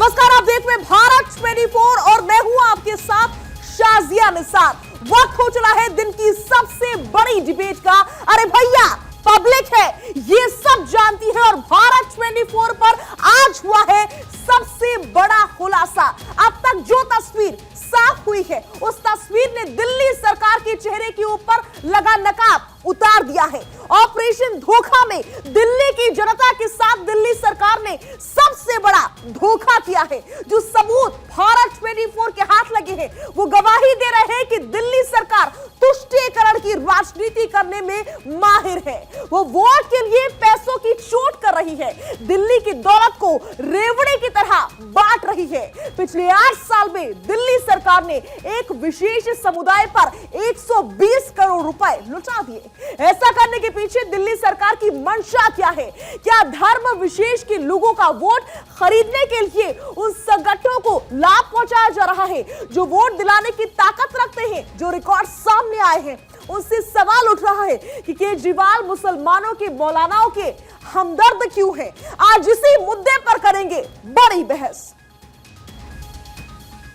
नमस्कार, आप देख रहे हैं भारत 24 और मैं हूं आपके साथ शाजिया निसार। वक्त हो चला है दिन की सबसे बड़ी डिबेट का। अरे भैया, पब्लिक है ये सब जानती है और भारत 24 पर आज हुआ है सबसे बड़ा खुलासा। अब तक जो तस्वीर साफ हुई है उस तस्वीर ने दिल्ली सरकार के चेहरे के ऊपर लगा नकाब उतार दिया है। ऑपरेशन धोखा में दिल्ली की जनता के साथ दिल्ली सरकार ने सबसे बड़ा धोखा किया है। जो सबूत भारत 24 के हाथ लगे हैं वो गवाही दे रहे हैं कि दिल्ली सरकार तुष्टीकरण की राजनीति करने में माहिर है। वो वोट के लिए पैसों की चोट कर रही है, दिल्ली की दौलत को रेवड़ी की तरह बांट रही है। पिछले 8 साल में दिल्ली सरकार ने एक विशेष समुदाय पर 120 करोड़ रुपए लुटा दिए। ऐसा करने के पीछे दिल्ली सरकार की मंशा क्या है? क्या धर्म विशेष के लोगों का वोट खरीदने के लिए उन संगठनों को लाभ पहुंचाया जा रहा है जो वोट दिलाने की ताकत रखते हैं? जो रिकॉर्ड सामने आए हैं उनसे सवाल उठ रहा है कि केजरीवाल मुसलमानों के मौलानाओं के हमदर्द क्यों है? आज इसी मुद्दे पर करेंगे बड़ी बहस।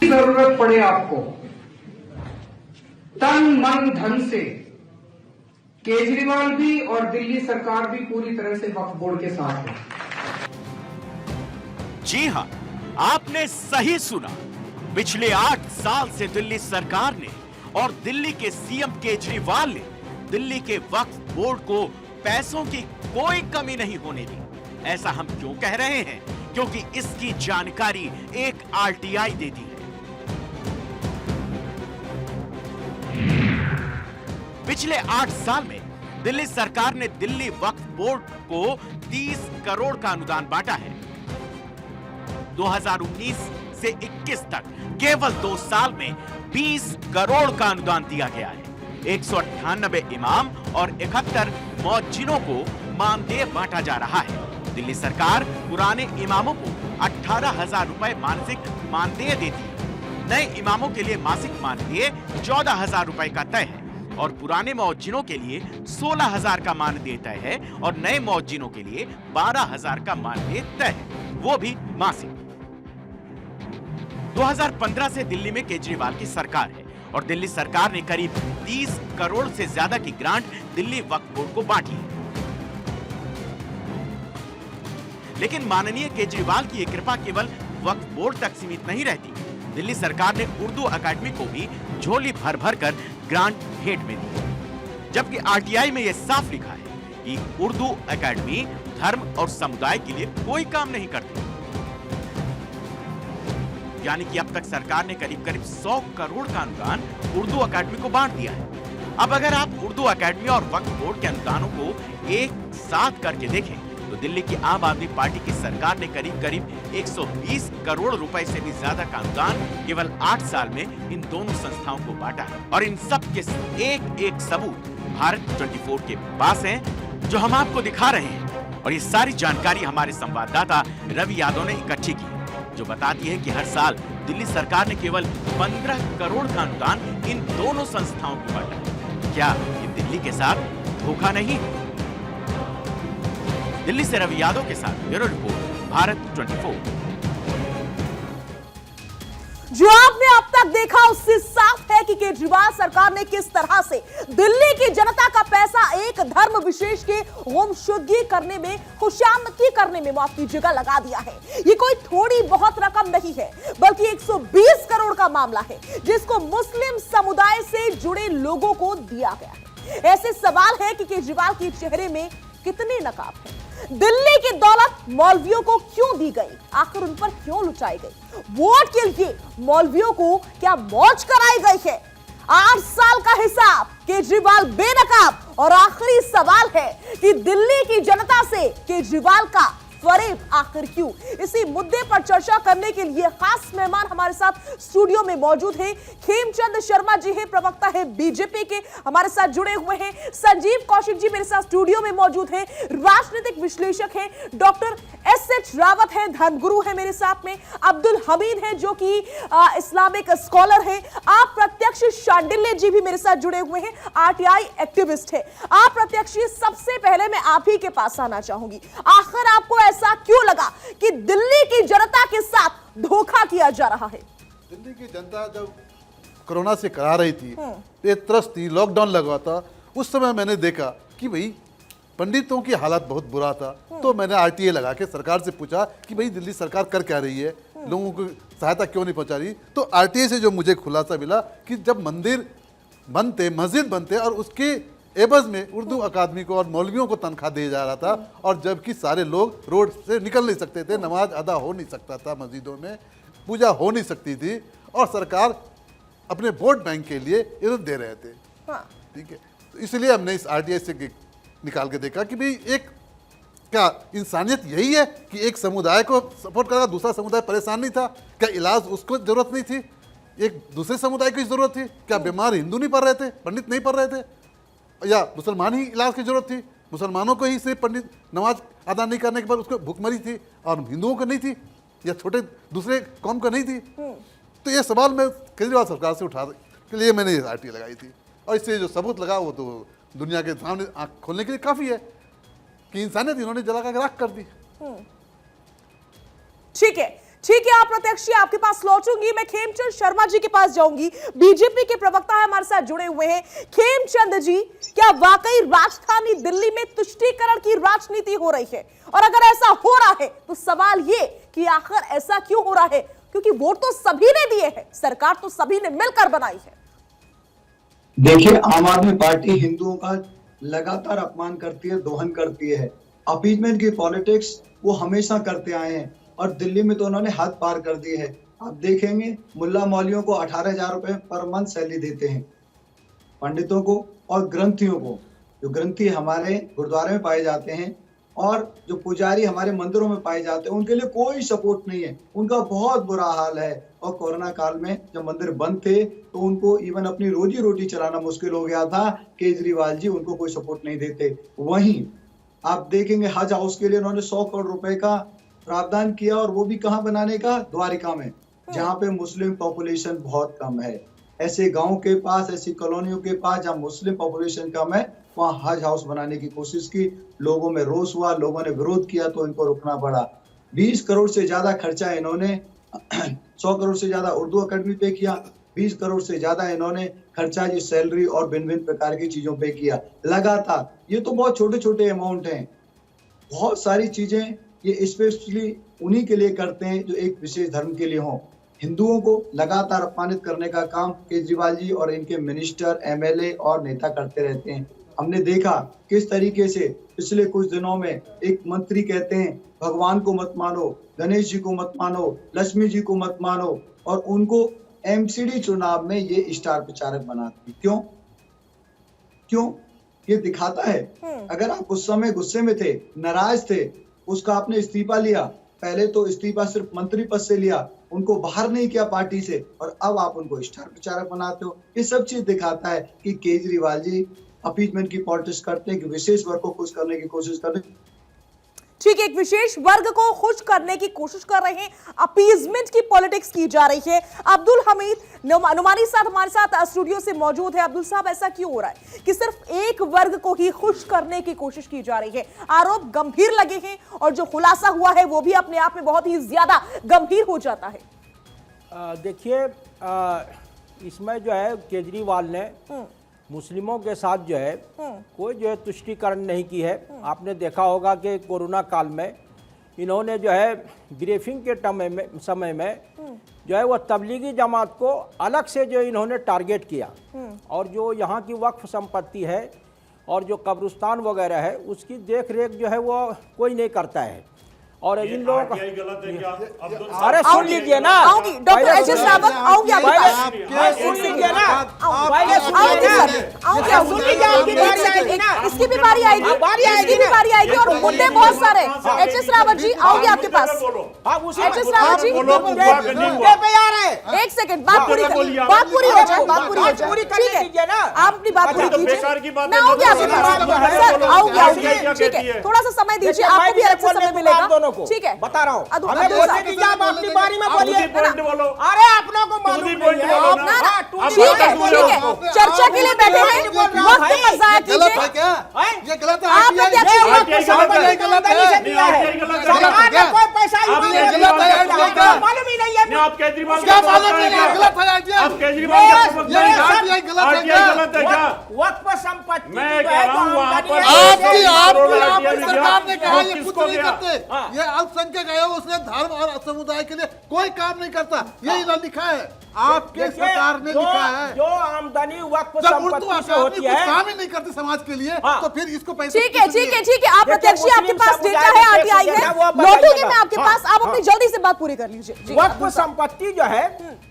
जरूरत पड़े आपको तन मन धन से, केजरीवाल भी और दिल्ली सरकार भी पूरी तरह से वक्फ बोर्ड के साथ है। जी हां, आपने सही सुना। पिछले 8 साल से दिल्ली सरकार ने और दिल्ली के सीएम केजरीवाल ने दिल्ली के वक्फ बोर्ड को पैसों की कोई कमी नहीं होने दी। ऐसा हम क्यों कह रहे हैं? क्योंकि इसकी जानकारी एक आरटीआई देती है। पिछले 8 साल में दिल्ली सरकार ने दिल्ली वक्फ बोर्ड को 30 करोड़ का अनुदान बांटा है। 2019 से 21 तक केवल 2 साल में 20 करोड़ का अनुदान दिया गया है। 198 इमाम और 71 मौज्जिनों को मानदेय बांटा जा रहा है। दिल्ली सरकार पुराने इमामों को 18,000 रुपए मासिक मानदेय देती है। नए इमामों के लिए मासिक मानदेय 14,000 रुपए का तय है और पुराने मौज्जिनों के लिए 16,000 का मानदेय तय है और नए मौज्जिनों के लिए 12,000 का मानदेय तय है, वो भी मासिक। 2015 से दिल्ली में केजरीवाल की सरकार है और दिल्ली सरकार ने करीब 30 करोड़ से ज्यादा की ग्रांट दिल्ली वक्फ बोर्ड को बांटी है। लेकिन माननीय केजरीवाल की ये कृपा केवल वक्फ बोर्ड तक सीमित नहीं रहती। दिल्ली सरकार ने उर्दू अकादमी को भी झोली भर भर कर ग्रांट भेंट में दी, जबकि आरटीआई में यह साफ लिखा है कि उर्दू अकादमी धर्म और समुदाय के लिए कोई काम नहीं करती। यानी कि अब तक सरकार ने करीब 100 करोड़ का अनुदान उर्दू अकादमी को बांट दिया है। अब अगर आप उर्दू अकादमी और वक्फ बोर्ड के अनुदानों को एक साथ करके देखें तो दिल्ली की आम आदमी पार्टी की सरकार ने करीब 120 करोड़ रुपए से भी ज्यादा का अनुदान केवल 8 साल में इन दोनों संस्थाओं को बांटा है। और इन सब के एक सबूत भारत 24 के पास हैं, जो हम आपको दिखा रहे हैं। और ये सारी जानकारी हमारे संवाददाता रवि यादव ने इकट्ठी की, जो बताती है कि हर साल दिल्ली सरकार ने केवल 15 करोड़ का अनुदान इन दोनों संस्थाओं को बांटा। क्या ये दिल्ली के साथ धोखा नहीं? दिल्ली से रवि यादव के साथ ब्यूरो रिपोर्ट, भारत 24। जो आपने अब तक देखा उससे साफ है कि केजरीवाल सरकार ने किस तरह से दिल्ली की जनता का पैसा एक धर्म विशेष के होम शुद्धि करने में, खुशामदी करने में, माफ कीजिएगा, लगा दिया है। ये कोई थोड़ी बहुत रकम नहीं है, बल्कि 120 करोड़ का मामला है जिसको मुस्लिम समुदाय से जुड़े लोगों को दिया गया है। ऐसे सवाल है कि केजरीवाल के चेहरे में कितने नकाब है? दिल्ली की दौलत मौलवियों को क्यों दी गई? आखिर उन पर क्यों लुटाई गई? वोट के लिए मौलवियों को क्या मौज कराई गई है? 8 साल का हिसाब केजरीवाल बेनकाब। और आखिरी सवाल है कि दिल्ली की जनता से केजरीवाल का फरेब आखिर क्यों? इसी मुद्दे पर चर्चा करने के लिए खास मेहमान हमारे साथ स्टूडियो में मौजूद हैं। खेमचंद शर्मा जी हैं, प्रवक्ता है बीजेपी के, हमारे साथ जुड़े हुए हैं। संजीव कौशिक जी मेरे साथ स्टूडियो में मौजूद हैं, राजनीतिक विश्लेषक हैं। Doctor SH. रावत हैं, धर्मगुरु हैं मेरे साथ में। अब्दुल हमीद हैं जो कि इस्लामिक स्कॉलर हैं। आप प्रत्यक्ष अप्रत्यक्ष शांडिल्य जी भी मेरे साथ जुड़े हुए हैं, आरटीआई एक्टिविस्ट है। अप्रत्यक्ष, सबसे पहले मैं आप ही के पास आना चाहूंगी, आखिर आपको ऐसा क्यों लगा कि दिल्ली की जनता के साथ धोखा किया जा रहा है? दिल्ली की जनता जब कोरोना से करा रही थी, ये त्रस्त थी, लॉकडाउन लगा था, उस समय मैंने देखा कि भाई पंडितों की हालत बहुत बुरा था। तो मैंने आरटीए लगा के सरकार से पूछा कि भाई दिल्ली सरकार कर क्या रही है, लोगों को सहायता क्यों नहीं पहुंचा रही। तो आरटीए से जो मुझे खुलासा मिला कि जब मंदिर बनते, मस्जिद बनते और उसके एवज में उर्दू अकादमी को और मौलवियों को तनख्वाह दिया जा रहा था, और जबकि सारे लोग रोड से निकल नहीं सकते थे, नमाज अदा हो नहीं सकता था, मस्जिदों में पूजा हो नहीं सकती थी, और सरकार अपने वोट बैंक के लिए इधर दे रहे थे। ठीक है, तो इसलिए हमने इस आरटीआई से निकाल के देखा कि भाई एक क्या इंसानियत यही है कि एक समुदाय को सपोर्ट करा, दूसरा समुदाय परेशान नहीं था? क्या इलाज उसको जरूरत नहीं थी? एक दूसरे समुदाय की जरूरत थी? क्या बीमार हिंदू नहीं पढ़ रहे थे, पंडित नहीं पढ़ रहे थे, या मुसलमान ही इलाज की जरूरत थी? मुसलमानों को ही सिर्फ पंडित नमाज अदा नहीं करने के बाद उसको भूखमरी थी, और हिंदुओं को नहीं थी, या छोटे दूसरे कौम को नहीं थी? तो ये सवाल मैं केजरीवाल सरकार से उठा के लिए मैंने आरटीआई लगाई थी, और इससे जो सबूत लगा वो तो दुनिया के सामने आंख खोलने के लिए काफी है कि इंसानियत इन्होंने जला कर राख कर दी। ठीक है, ठीक है, अप्रत्यक्ष जी आपके पास लौटूंगी। मैं खेमचंद शर्मा जी के पास जाऊंगी, बीजेपी के प्रवक्ता है, हमारे साथ जुड़े हुए हैं। खेमचंद जी, क्या वाकई राजधानी दिल्ली में तुष्टीकरण की राजनीति हो रही है? और अगर ऐसा हो रहा है तो सवाल ये कि आखिर ऐसा क्यों हो रहा है? क्योंकि वोट तो सभी ने दिए हैं, सरकार तो सभी ने मिलकर बनाई है। देखिए, आम आदमी पार्टी हिंदुओं का लगातार अपमान करती है, दोहन करती है, अपीजमेंट की पॉलिटिक्स वो हमेशा करते आए हैं, और दिल्ली में तो उन्होंने हद पार कर दी है। आप देखेंगे मुल्ला मौलियों को 18,000 रुपए पर मंथ सैलरी देते हैं, पंडितों को और ग्रंथियों को, जो ग्रंथी हमारे गुरुद्वारे में पाए जाते हैं और जो पुजारी हमारे मंदिरों में पाए जाते हैं, उनके लिए कोई सपोर्ट नहीं है, उनका बहुत बुरा हाल है। और कोरोना काल में जब मंदिर बंद थे तो उनको इवन अपनी रोजी रोटी चलाना मुश्किल हो गया था। केजरीवाल जी उनको कोई सपोर्ट नहीं देते। वहीं आप देखेंगे हज हाउस के लिए उन्होंने 100 करोड़ रुपए का प्रावधान किया, और वो भी कहाँ बनाने का? द्वारिका में, जहाँ पे मुस्लिम पॉपुलेशन बहुत कम है। ऐसे गाँव के पास, ऐसी कॉलोनियों के पास जहाँ मुस्लिम पॉपुलेशन कम है, वहाँ हज हाउस बनाने की कोशिश की, लोगों में रोष हुआ, लोगों ने विरोध किया तो इनको रुकना पड़ा। 20 करोड़ से ज्यादा खर्चा इन्होंने 100 करोड़ से ज्यादा उर्दू अकेडमी पे किया, 20 करोड़ से ज्यादा इन्होंने खर्चा ये सैलरी और भिन्न भिन्न प्रकार की चीजों पे किया लगातार। ये तो बहुत छोटे छोटे अमाउंट हैं, बहुत सारी चीजें ये स्पेशली उन्हीं के लिए करते हैं जो एक विशेष धर्म के लिए हों। हिंदुओं को लगातार अपमानित करने का काम केजरीवाल जी और इनके मिनिस्टर, एमएलए और नेता करते रहते हैं। हमने देखा किस तरीके से पिछले कुछ दिनों में एक मंत्री कहते हैं भगवान को मत मानो, गणेश जी को मत मानो, लक्ष्मी जी को मत मानो, और उनको एमसीडी चुनाव में ये स्टार प्रचारक बनाती। क्यों? ये दिखाता है अगर आप उस समय गुस्से में थे, नाराज थे, उसका आपने इस्तीफा लिया, पहले तो इस्तीफा सिर्फ मंत्री पद से लिया, उनको बाहर नहीं किया पार्टी से, और अब आप उनको स्टार प्रचारक बनाते हो। ये सब चीज दिखाता है कि केजरीवाल जी अपीजमेंट की पॉलिटिक्स करते हैं, कि विशेष वर्ग को खुश करने की कोशिश करते हैं। ठीक है, एक विशेष वर्ग को खुश करने की कोशिश कर रहे हैं, अपीजमेंट की पॉलिटिक्स की जा रही है। अब्दुल हमीद नुमानी साहब हमारे साथ स्टूडियो से मौजूद है। अब्दुल साहब, ऐसा क्यों हो रहा है कि सिर्फ एक वर्ग को ही खुश करने की कोशिश की जा रही है? आरोप गंभीर लगे हैं, और जो खुलासा हुआ है वो भी अपने आप में बहुत ही ज्यादा गंभीर हो जाता है। देखिए, इसमें जो है केजरीवाल ने मुस्लिमों के साथ जो है कोई जो है तुष्टीकरण नहीं की है। आपने देखा होगा कि कोरोना काल में इन्होंने जो है ब्रीफिंग के समय में जो है वो तबलीगी जमात को अलग से जो इन्होंने टारगेट किया, और जो यहाँ की वक्फ संपत्ति है और जो कब्रिस्तान वगैरह है उसकी देख रेख जो है वो कोई नहीं करता है। और इन लोगों का अरे सुन लीजिए ना, डॉक्टर एच.एस. रावत आऊंगी आपके पास, सुन लीजिए ना, इसकी भी बारी आएगी, इसकी भी बारी आएगी, और मुद्दे बहुत सारे। एच.एस. रावत जी आऊंगी आपके पास। एच.एस. रावत जी मुद्दे पे आ रहे हैं। एक सेकंड, बात पूरी हो जाए, बात पूरी हो जाए, ठीक है, आप अपनी बात पूरी कीजिए, मैं आऊंगी आपके पास, सर आऊंगी, ठीक है, थोड़ा सा समय दीजिए, आपको भी अलग से समय मिलेगा, ठीक है, बता रहा हूँ। हमें बोलने दीजिए, आप अपनी बारी में बोलिए। अरे आप लोगों को मालूम नहीं है, ठीक है, चर्चा के लिए बैठे हैं, वक्त मत जाया गलत है कीजिए। क्या? ये गलत है। आप प्रत्यक्ष सरकार वक्त ने को संपत्ति गलत है। कोई पैसा ही आप नहीं ये दिया। गलत है, आपको मालूम ही नहीं है। आप केजरीवाल क्या मालूम नहीं है? गलत है आरटीआई। आप केजरीवाल का सबक ये नहीं आरटीआई गलत है क्या? गलत है क्या? वक्त पर संपत्ति मैं जो कह है, रहा हूं जो वहां आमदनी पर है, आपकी सरकार ने कहा ये कुछ किसको नहीं गया? करते, ये अल्पसंख्यक आयोग उसने धर्म और समुदाय के लिए कोई काम नहीं करता, यही ना लिखा है, आपके देखिए, सरकार ने लिखा है। जो आमदनी वक्त जब उर्दू संपत्ति से आदमी होती कुछ है, काम ही नहीं करते समाज के लिए, हाँ। तो फिर इसको पैसे ठीक है, ठीक है, ठीक है। आप देखिए, प्रत्यक्ष आपके मुस्लिम पास समुदाय डेटा है, के आरटीआई कैसे है, वो आप लौटूंगी बताइएगा। मैं आपके पास, आप अपनी जल्दी से बात पूरी कर लीजिए। जी, वक्फ संपत्ति जो है,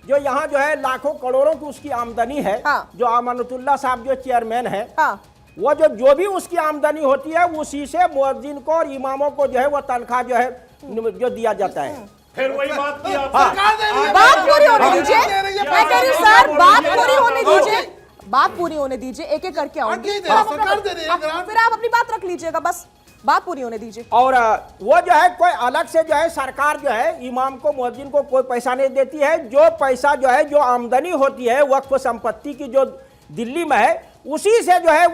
जो यहाँ जो है लाखों करोड़ों की उसकी आमदनी है, हाँ। जो अमानतुल्लाह साहब जो चेयरमैन है, हाँ, वो जो भी उसकी आमदनी होती है उसी से मुअज्जिन को और इमामों को जो है वो तनख्वाह जो है जो दिया जाता है। फिर वही बात की आप सरकार दे रही है। बात पूरी होने दीजिए। दे रही है। मैं कह रही हूँ सर, बात पूरी होने दीजिए, बात पूरी होने दीजिए, एक एक करके आऊंगी। आरटीआई दे रही है, सरकार दे रही है, ग्रांट। फिर आप अपनी बात रख लीजिएगा, बस बात पूरी होने दीजिए। और वो जो है कोई अलग से जो है सरकार जो है इमाम को मुअज्जिन को कोई पैसा नहीं देती है। जो पैसा जो है जो आमदनी होती है वक्फ संपत्ति की जो दिल्ली में है उसी से जो है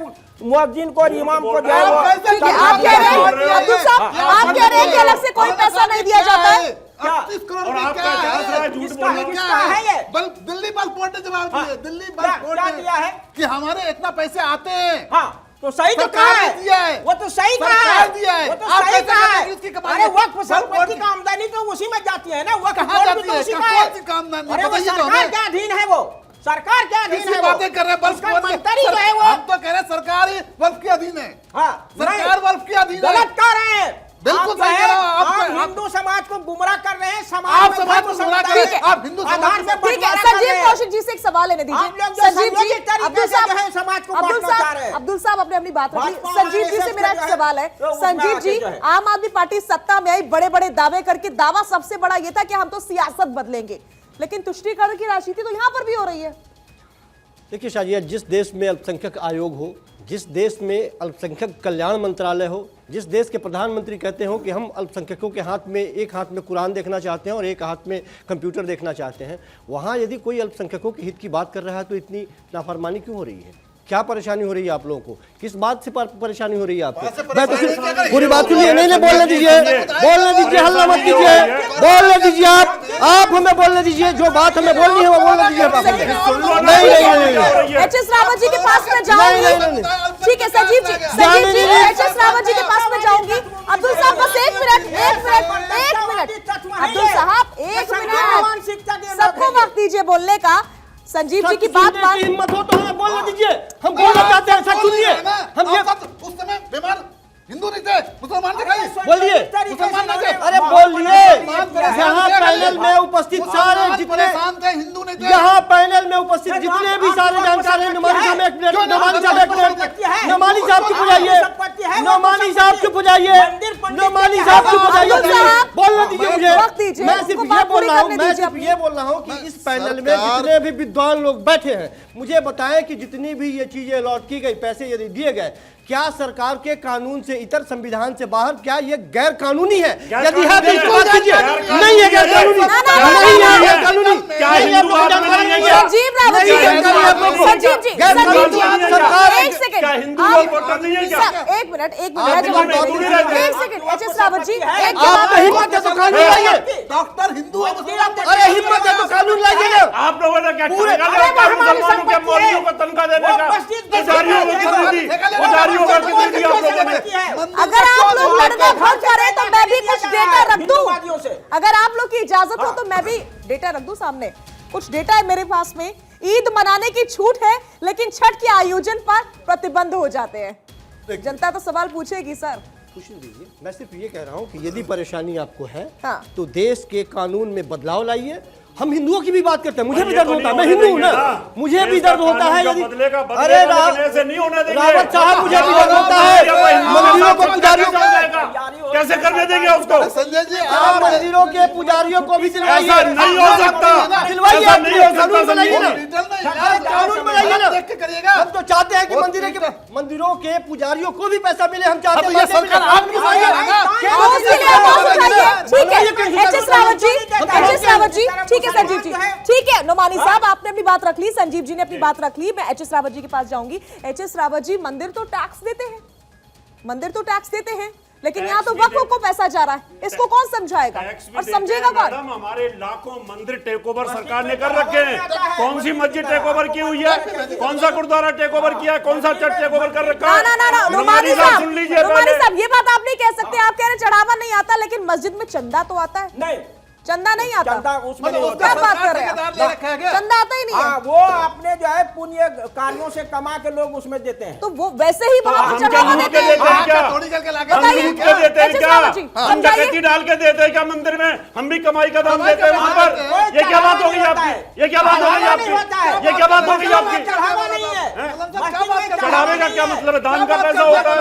मुअज्जिन को और इमाम को जो है वो ठीक है, आप कह रहे हैं अब्दुल साहब, आप कह रहे हैं कि अलग से कोई पैसा नहीं दिया जाता है। 38 करोड़ और में आपका क्या इतिहास रहा है है? झूठ किसका- बोलने का। किसका है ये? दिल्ली बल्क बोर्ड ने जवाब दिया, दिल्ली क्या- बल्क बोर्ड क्या ने दिया है? कि हमारे इतना पैसे आते हैं। हाँ तो सही तो सरकार कहा ने है, दिया है। वो तो सही कहा सरकार है, दिया है। वो तो आप सही कैसे कहा कहते है। हैं कि उसकी कमाई अरे है? वक्फ बल्क संपत्ति बोर्ड का आमदनी तो उसी में जाती है ना, वक्फ कहाँ बोर्ड जाती भी तो है? उसी का कौन है। सी काम आमदनी? अरे वो बताइए तो सरकार हमें। के अधीन है, वो सरकार के अधीन कैसी है, वो बातें कर रहे हैं? बल्क उसका बोर्ड में मंत्री जो है वो हम तो कह रहे हैं सरकार ही वल्फ के अधीन है। हाँ सरकार वल्फ के अधीन है। गलत कर रहे हैं। बिल्कुल आप जो सही है, कह रहे हो, आप- आप आप- हिंदू समाज को गुमराह कर रहे हैं। आप समाज समाज को गुमराह कर रहे हैं, आप हिंदू समाज आधार को- से ठीक है, बंटवारा कर रहे संजीव हैं। कौशिक जी से एक सवाल लेने दीजिए। आप लोग जो संजीव जी, संयोजित तरीके अब्दुल से जो है साहब, समाज को अब्दुल बांटना चाह रहे हैं। साहब, अब्दुल साहब अपने अपनी बात रखी। भाजपा संजीव जी से RSS मेरा जो है, एक सवाल है। तो उसमें संजीव जी, आके जो है। आम आदमी पार्टी सत्ता में आई, बड़े बड़े दावे करके, दावा सबसे बड़ा ये था कि हम तो सियासत बदलेंगे, लेकिन तुष्टीकरण की राजनीति तो यहाँ पर भी हो रही है। देखिए शाजिया, जिस देश में अल्पसंख्यक आयोग हो, जिस देश में अल्पसंख्यक कल्याण मंत्रालय हो, जिस देश के प्रधानमंत्री कहते हो कि हम अल्पसंख्यकों के हाथ में एक हाथ में कुरान देखना चाहते हैं और एक हाथ में कंप्यूटर देखना चाहते हैं, वहाँ यदि कोई अल्पसंख्यकों के हित की बात कर रहा है तो इतनी नाफरमानी क्यों हो रही है? क्या परेशानी हो रही है आप लोगों को? किस बात से परेशानी हो रही है आपको? मैं तो सिर्फ पूरी बात सुनिए। नहीं नहीं, बोलने दीजिए, बोलने दीजिए, हल्ला मत कीजिए, बोलने दीजिए। आप हमें बोलने दीजिए, जो बात हमें बोलनी है वो बोलने दीजिए। नहीं, एच.एस. रावत जी के पास में जाऊंगी। नहीं। ठीक है संजीव जी, संजीव जी, एच.एस. रावत जी के पास में जाऊंगी। अब्दुल साहब बस एक मिनट, एक मिनट, एक मिनट। अब्दुल साहब एक मिनट, सबको वक्त दीजिए बोलने का। संजीव जी की बात मान, हिम्मत हो तो हमें बोलने दीजिए, हम बोलना चाहते हैं, सच सुनिए। हम ये उस समय बीमार हिंदू नहीं थे, मुसलमान थे खाली। बोलिए, मुसलमान नहीं थे। अरे बोलिए। यहाँ पैनल में उपस्थित सारे मुसलमान जितने, परेशान थे, हिंदू नहीं थे। यहाँ पैनल में उपस्थित जितने भी सारे जानकार हैं, नमानी साहब एक मिनट, नमानी साहब एक मिनट, नमानी साहब चुप हो जाइए, नमानी साहब चुप हो जाइए, नमानी साहब चुप हो जाइए, बोलने दीजिए मुझे। वक्त दीजिए, मैं उनको सिर्फ ये बात बोल पूरी रहा हूँ, करने मैं दीजिए सिर्फ अपनी। ये बोल रहा हूँ कि इस पैनल में जितने भी विद्वान लोग बैठे हैं, मुझे बताएं कि जितनी भी ये चीजें अलॉट की गई, पैसे यदि दिए गए, क्या सरकार के कानून से इतर, संविधान से बाहर, क्या ये गैर कानूनी है? यदि है तो इसको बात कीजिए। नहीं है गैर कानूनी, नहीं है गैर कानूनी। क्या हिंदू आंदोलन नहीं है? संजीव रावत जी, संजीव जी, संजीव जी, एक सेकंड, क्या हिंदू आप- लोग वोटर नहीं है क्या? सर, एक मिनट, एक मिनट, आप जवाब हिंदू दीजिए। नहीं रहते। एक सेकंड, एच.एस. रावत जी, एक आप जवाब तो हिम्मत है तो कानून लाइए। डॉक्टर हिंदू है, मुसलमान अरे हिम्मत है तो कानून लाइए ना। आप लोगों ने क्या पूरे- ठेका अरे लिया वो हमारी मुसलमानों के संपत्ति मौलवियों है। को तनख्वाह देने वो का? मस्जिद पुजारियों को कितनी दी? पुजारियों को कितनी दी आप लोगों ने? अगर आप लोग लड़ना बंद करें तो मैं भी कुछ डेटा रख हिंदूवादियों से। दूं। अगर आप लोग की इजाजत हो तो मैं भी डेटा रख दूं सामने। कुछ डेटा है मेरे पास में। ईद मनाने की छूट है, लेकिन छठ के आयोजन पर प्रतिबंध हो जाते हैं। जनता तो सवाल पूछेगी सर। पूछने दीजिए, मैं सिर्फ ये कह रहा हूँ कि यदि परेशानी आपको है हाँ। तो देश के कानून में बदलाव लाइए। हम हिंदुओं की भी बात करते हैं, मुझे भी ये दर्द तो होता है, नहीं मैं होने हिंदू हूं देंगे ना, ना। मुझे भी देश दर्द का होता है। कानून यदि जो बदलेगा, अरे लेकिन ऐसे नहीं होने देंगे। रावत साहब, मुझे भी दर्द होता है, मंदिरों को पुजारियों को, कैसे करने देंगे उसको? संजय जी, आप मंदिरों के पुजारियों को भी दिलवाइए। ऐसा नहीं हो सकता। दिलवाइए, ऐसा नहीं हो सकता, कानून बनाइए ना, डिजिटल नहीं है। कानून बनाइए ना। देख के करिएगा। हम तो चाहते हैं कि मंदिरों के पुजारियों को भी पैसा मिले। हम चाहते हैं सरकार आपकी ठीक है एचएस रावत जी, ठीक है संजीव जी, ठीक है नोमानी साहब, आपने अपनी बात रख ली, संजीव जी ने अपनी बात रख ली। मैं एचएस रावत जी के पास जाऊंगी। एचएस रावत जी, मंदिर तो टैक्स देते हैं, लेकिन यहाँ तो वक्फ को पैसा जा रहा है, इसको कौन समझाएगा और समझेगा कौन? मैडम, हमारे लाखों मंदिर टेक ओवर सरकार ने कर रखे हैं। कौन सी मस्जिद टेक ओवर की हुई है? कौन सा गुरुद्वारा टेक ओवर किया है? कौन सा चर्च टेक ओवर कर रखा है? ना नोमानी साहब, ये बात आप नहीं कह सकते। आप कह रहे चढ़ावा नहीं आता, लेकिन मस्जिद में चंदा तो आता है। नहीं, चंदा नहीं आता। चंदा उसमें नहीं क्या होता। बात कर रहे हैं? चंदा आता ही नहीं है। हाँ, वो अपने जो है पुण्य कार्यों से कमा के लोग उसमें देते हैं। तो वो वैसे ही वहां पर चढ़ावा देते हैं। हम डकैती डाल के देते हैं क्या मंदिर में? हम भी कमाई का दाम देते हैं वहाँ पर। ये क्या बात होगी आपकी? ये क्या बात होगी आपकी? ये क्या बात होगी आपकी? चढ़ावा नहीं है। चढ़ावे का क्या मतलब है? दान का पैसा होता है,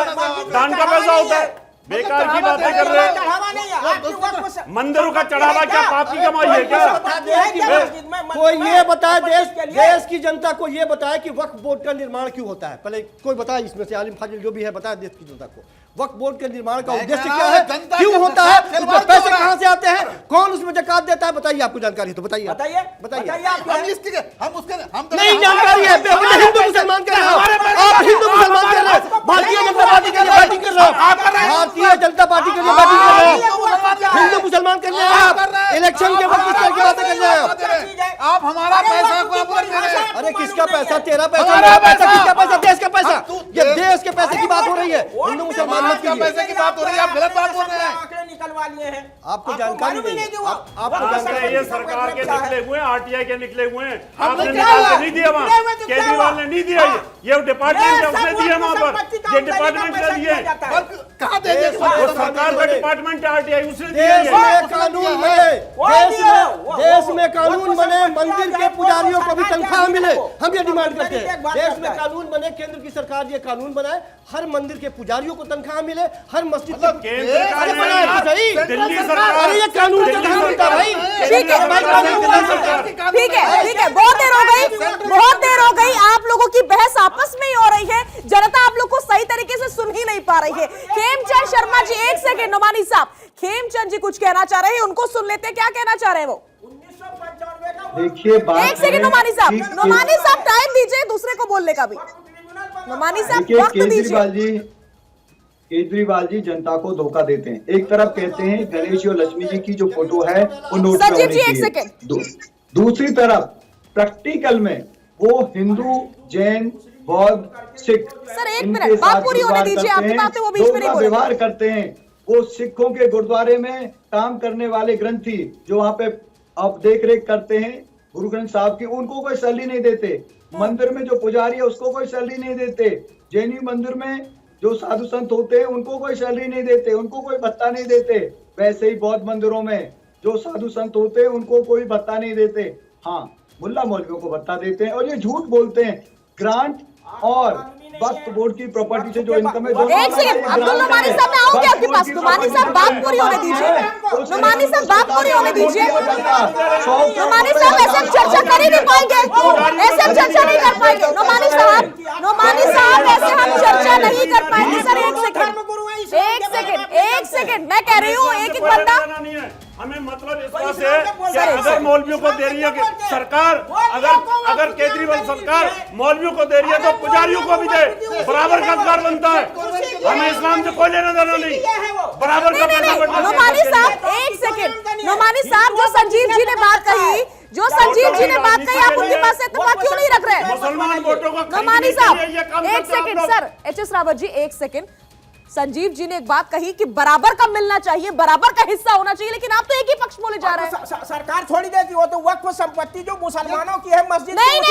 दान का पैसा होता है। बेकार की बातें कर रहे हैं। मंदिरों का चढ़ावा क्या पाप की कमाई है क्या? कोई ये बताए, देश की जनता को ये बताए कि वक्फ बोर्ड का निर्माण क्यों होता है। पहले कोई बताए, इसमें से आलिम फाजिल जो भी है बताए देश की जनता को वक्फ बोर्ड के निर्माण का उद्देश्य क्या है, क्यों होता है, उसमें पैसे कहां से आते हैं, कौन उसमें ज़कात देता है? बताइए, आपको जानकारी तो बताइए। नहीं जानकारी है, हिंदू मुसलमान कर रहे हो आप, हिंदू मुसलमान कर रहे हो, भारतीय जनता पार्टी के लिए बैटिंग कर रहे हो, भारतीय जनता पार्टी के लिए बैटिंग कर रहे हो, हिंदू मुसलमान कर रहे हो आप, इलेक्शन के वक्त इस तरह की बातें कर रहे हो आप। हमारा पैसा अरे किसका पैसा? तेरा पैसा, मेरा पैसा, किसका पैसा? देश का पैसा। ये देश के पैसे की बात हो रही है, हिंदू मुसलमान मत कीजिए। पैसे की बात हो रही है, आप गलत बात बोल रहे हैं। आंकड़े निकलवा लिए हैं, आपको जानकारी नहीं है। आपको जानकारी, ये सरकार के निकले हुए, आरटीआई के निकले हुए हैं। आपने निकाल के नहीं दिया वहाँ, केजरीवाल ने नहीं दिया। ये डिपार्टमेंट है, उसने दिया वहाँ पर। ये डिपार्टमेंट का दिए कहाँ दे दिए? सरकार का डिपार्टमेंट आरटीआई, उसने दिया। देश में कानून बने, मंदिर के पुजारियों को भी तनख्वाह मिले, हम ये डिमांड करते हैं। देश में कानून बने, केंद्र की सरकार ये कानून बनाए, हर मंदिर के पुजारियों को तनख्वाह मिले, हर मस्जिद को। केंद्र सरकार, दिल्ली सरकार, अरे ये कानून कहाँ मिलता भाई? ठीक है, बहुत देर हो गई। आप लोगों की बहस आपस में ही हो रही है, जनता आप लोग को सही तरीके से सुन ही नहीं पा रही है। खेमचंद शर्मा जी, एक सेकंड, नोमानी साहब, खेमचंद जी कुछ कहना चाह रहे हैं, उनको सुन लेते हैं, क्या कहना चाह रहे हैं वो? देखिए, एक सेकंड नोमानी साहब टाइम दीजिए दूसरे को बोलने का भी। नोमानी साहब वक्त दीजिए। केजरीवाल जी जनता को धोखा देते हैं। एक तरफ कहते हैं गणेश और लक्ष्मी जी की जो फोटो है वो नोट पे होनी चाहिए, दूसरी तरफ प्रैक्टिकल में वो हिंदू, जैन, बौद्ध, सिख सर एक मिनट बात पूरी होने दीजिए, आपकी बातें वो बीच में नहीं बोलेंगे। व्यवहार करते हैं। वो सिखों के गुरुद्वारे में काम करने वाले ग्रंथी जो वहाँ पे अब देख रेख करते हैं गुरु ग्रंथ साहब की, उनको कोई सैलरी नहीं देते। मंदिर में जो पुजारी है उसको कोई सैलरी नहीं देते। जैनी मंदिर में जो साधु संत होते हैं उनको कोई सैलरी नहीं देते, उनको कोई भत्ता नहीं देते। वैसे ही बौद्ध मंदिरों में जो साधु संत होते हैं उनको कोई भत्ता नहीं देते। हाँ, मुल्ला मौलवियों को भत्ता देते हैं। और ये झूठ बोलते हैं ग्रांट और वक्फ बोर्ड की प्रॉपर्टी से जो इनकम है। एक सेकंड, अब्दुल नोमानी साहब मैं आऊंगी आपके पास। नोमानी साहब बात पूरी होने दीजिए, नोमानी साहब बात पूरी होने दीजिए। नोमानी साहब ऐसे हम चर्चा कर ही नहीं पाएंगे, ऐसे हम चर्चा नहीं कर पाएंगे। नोमानी साहब ऐसे हम चर्चा नहीं कर पाएंगे। सर एक सेकंड मैं कह रही हूँ, एक बंदा हमें मतलब इस बात है कि अगर मौलवियों को दे रही है कि सरकार, अगर केजरीवाल सरकार मौलवियों को दे रही है तो पुजारियों को भी दे, बराबर का अधिकार बनता है। हमें इस्लाम से कोई लेना देना नहीं, बराबर का पैसा बनता है। नोमानी साहब एक सेकंड, नोमानी साहब जो संजीव जी ने बात कही, आप उनके पास इत्तेफाक क्यों नहीं रख रहे? मुसलमान वोटों को नोमानी साहब एक second, sir HS Rawat ji एक सेकंड। संजीव जी ने एक बात कही कि बराबर का मिलना चाहिए, बराबर का हिस्सा होना चाहिए, लेकिन आप तो एक ही पक्ष बोले जा रहे हैं। सरकार थोड़ी देती, वो तो वक्फ संपत्ति जो मुसलमानों की है मस्जिद। नहीं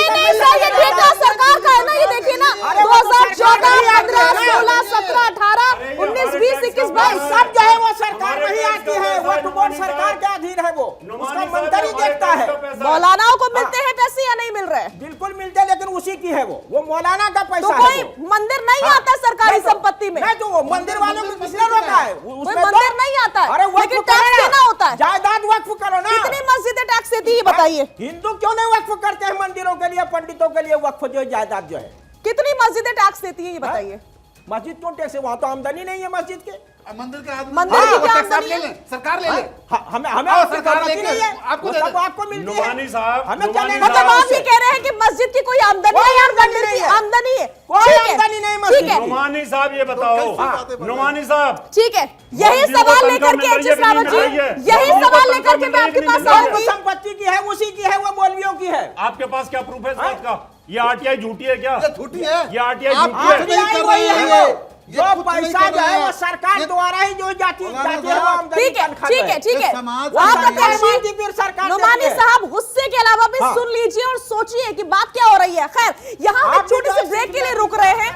सर, ये ठेका सरकार का है ना, ये देखिए ना 2014, 15, 16, 17, 18, 19, 20, 21, 22 सब जो है वो सरकार नहीं आती है, वक्फ बोर्ड सरकार के अधीन है, वो उसका मंत्री देखता है। मौलानाओं को मिलते हैं पैसे या नहीं मिल रहे? बिल्कुल मिलते, लेकिन उसी की है वो मौलाना का तो पैसा है कोई वो। मंदिर नहीं हाँ, आता सरकारी नहीं तो- संपत्ति में? नहीं तो वो मंदिर वालों को किसने रोका है? कोई मंदिर नहीं आता है, अरे लेकिन टैक्स देना होता है। जायदाद वक्फ करो ना। कितनी मस्जिदें टैक्स देती है बताइए? हिंदू क्यों नहीं वक्फ करते हैं मंदिरों के लिए, पंडितों के लिए वक्फ जो है जायदाद जो है? कितनी मस्जिदें टैक्स देती है ये बताइए? मस्जिद क्यों टैक्स है? वहां तो आमदनी नहीं है मस्जिद के। मंदिर के आदमी मंदिर की क्या टैक्स आप आमदनी ले है? लें, सरकार ले ले। हमें हाँ, आपकी सरकार जरूरत ही लेके नहीं है, आपको वो दे सब दे। आपको मिलती है। नुमानी साहब, हमें नुमानी चलेगा साहब, मतलब आप ये उससे। कह रहे हैं कि मस्जिद की कोई आमदनी कोई नहीं है, आमदनी मंदिर नहीं की है। आमदनी है? कोई ठीक है, आमदनी नहीं ठीक है, नुमानी साहब ये बताओ, कैसी बातें कर नुमानी साहब, ठीक है, यही मंदिरों को सवाल तनख्वाह लेकर के मिल रही है एच एस रावत कि नहीं जी, मिल रही है? यही मंदिरों को सवाल लेकर तनख्वाह के मिल मैं रही है आपके कि पास नहीं मिल रही आऊंगी। संपत्ति की है, उसी की है, वो मौलवियों की है। आपके पास क्या प्रूफ है इस बात का? ये आरटीआई झूठी है क्या? ये झूठी है। ये आरटीआई आप झूठी है। कुछ नहीं कर वही रहे है हैं। वो। ये जो कुछ नहीं पैसा कर जो रहे है हैं। वो सरकार ये- द्वारा ही जो जाती है, वो आमदनी ठीक है, तनख्वाह ठीक जो है, ठीक है। ये समाज वहाँ का प्रत्याशी फिर सरकार नुमानी देती है। साहब गुस्से के अलावा भी हाँ। सुन लीजिए और सोचिए कि बात क्या हो रही है। खैर, यहाँ हम आप छोटे भी से तो ब्रेक के लिए रुक रहे हैं।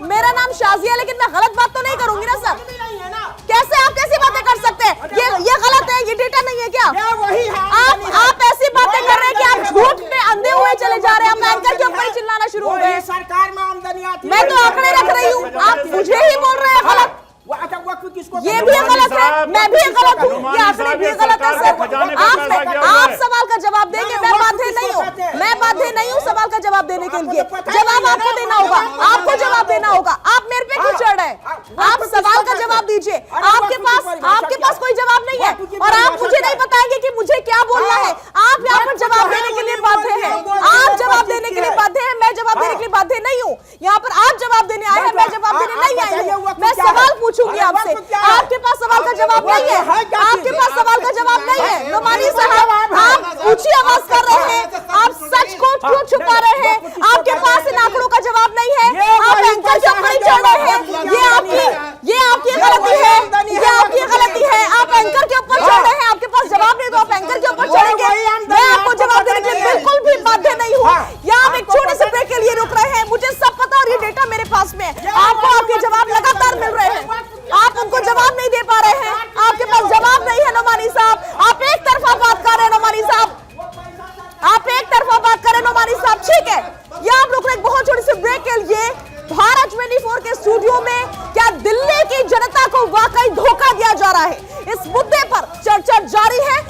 मेरा नाम शाजिया, लेकिन मैं गलत बात तो नहीं करूंगी ना सर? कैसे आप कैसी बातें कर सकते हैं? ये गलत है, ये डेटा नहीं है क्या? वही है, आप ऐसी बातें कर रहे हैं कि आप झूठ में अंधे हुए चले जा रहे हैं। आप एंकर के ऊपर ही चिल्लाना शुरू हो गए। सरकार में आमदनी आती है। मैं तो आंकड़े रख रही हूँ, आप मुझे ही बोल रहे हैं गलत। अच्छा, वक्फ किसको? ये भी गलत है, मैं भी गलत हूँ, ये आंकड़े भी गलत है सर। आप सवाल का जवाब देंगे, मैं बाध्य नहीं हूँ, मैं बाध्य नहीं हूँ सवाल का जवाब देने के लिए। जवाब आपको देना होगा, आपको जवाब देना होगा। आप मेरे पे क्यों चढ़ रहे हैं? आप सवाल का जवाब दीजिए। आपके पास कोई जवाब नहीं है और आप मुझे नहीं बताएंगे कि मुझे क्या बोलना है। आप यहाँ पर जवाब देने के लिए बाध्य हैं, आप जवाब देने के लिए बाध्य हैं, मैं जवाब देने के लिए बाध्य नहीं हूँ। यहाँ पर आप जवाब देने आए हैं, मैं जवाब देने नहीं आई हूँ। मैं सवाल पूछूंगी आपसे, आपके पास सवाल का जवाब नहीं है, आपके पास सवाल का जवाब नहीं है। नुमानी साहब, आप ऊंची आवाज कर रहे हैं, आप सच को क्यों छुपा रहे हैं? आपके पास इन आंकड़ों का जवाब नहीं है, आप एंकर के ऊपर ही चढ़ रहे हैं। ये आपकी गलती है, ये आपकी गलती है। आप एंकर के ऊपर चढ़ रहे हैं, आपके पास जवाब नहीं, तो आप एंकर के ऊपर चढ़ेंगे। मैं आपको जवाब देने के लिए बिल्कुल भी बाध्य नहीं हूँ। यहाँ हम एक छोटे से ब्रेक के लिए रुक रहे हैं, मुझे सब पता और ये डेटा मेरे पास में है। आपको आपके जवाब लगातार मिल रहे हैं, आप उनको जवाब नहीं दे पा रहे हैं, आपके पास जवाब नहीं है नुमानी साहब। आप एक तरफा बात कर रहे हैं नुमानी साहब, आप एक तरफा बात कर रहे हैं नुमानी साहब। ठीक है, ये आप रुक रहे, बहुत छोटी सी ब्रेक के लिए। भारत 24 के स्टूडियो में क्या दिल्ली की जनता को वाकई धोखा दिया जा रहा है? इस मुद्दे पर चर्चा जारी है,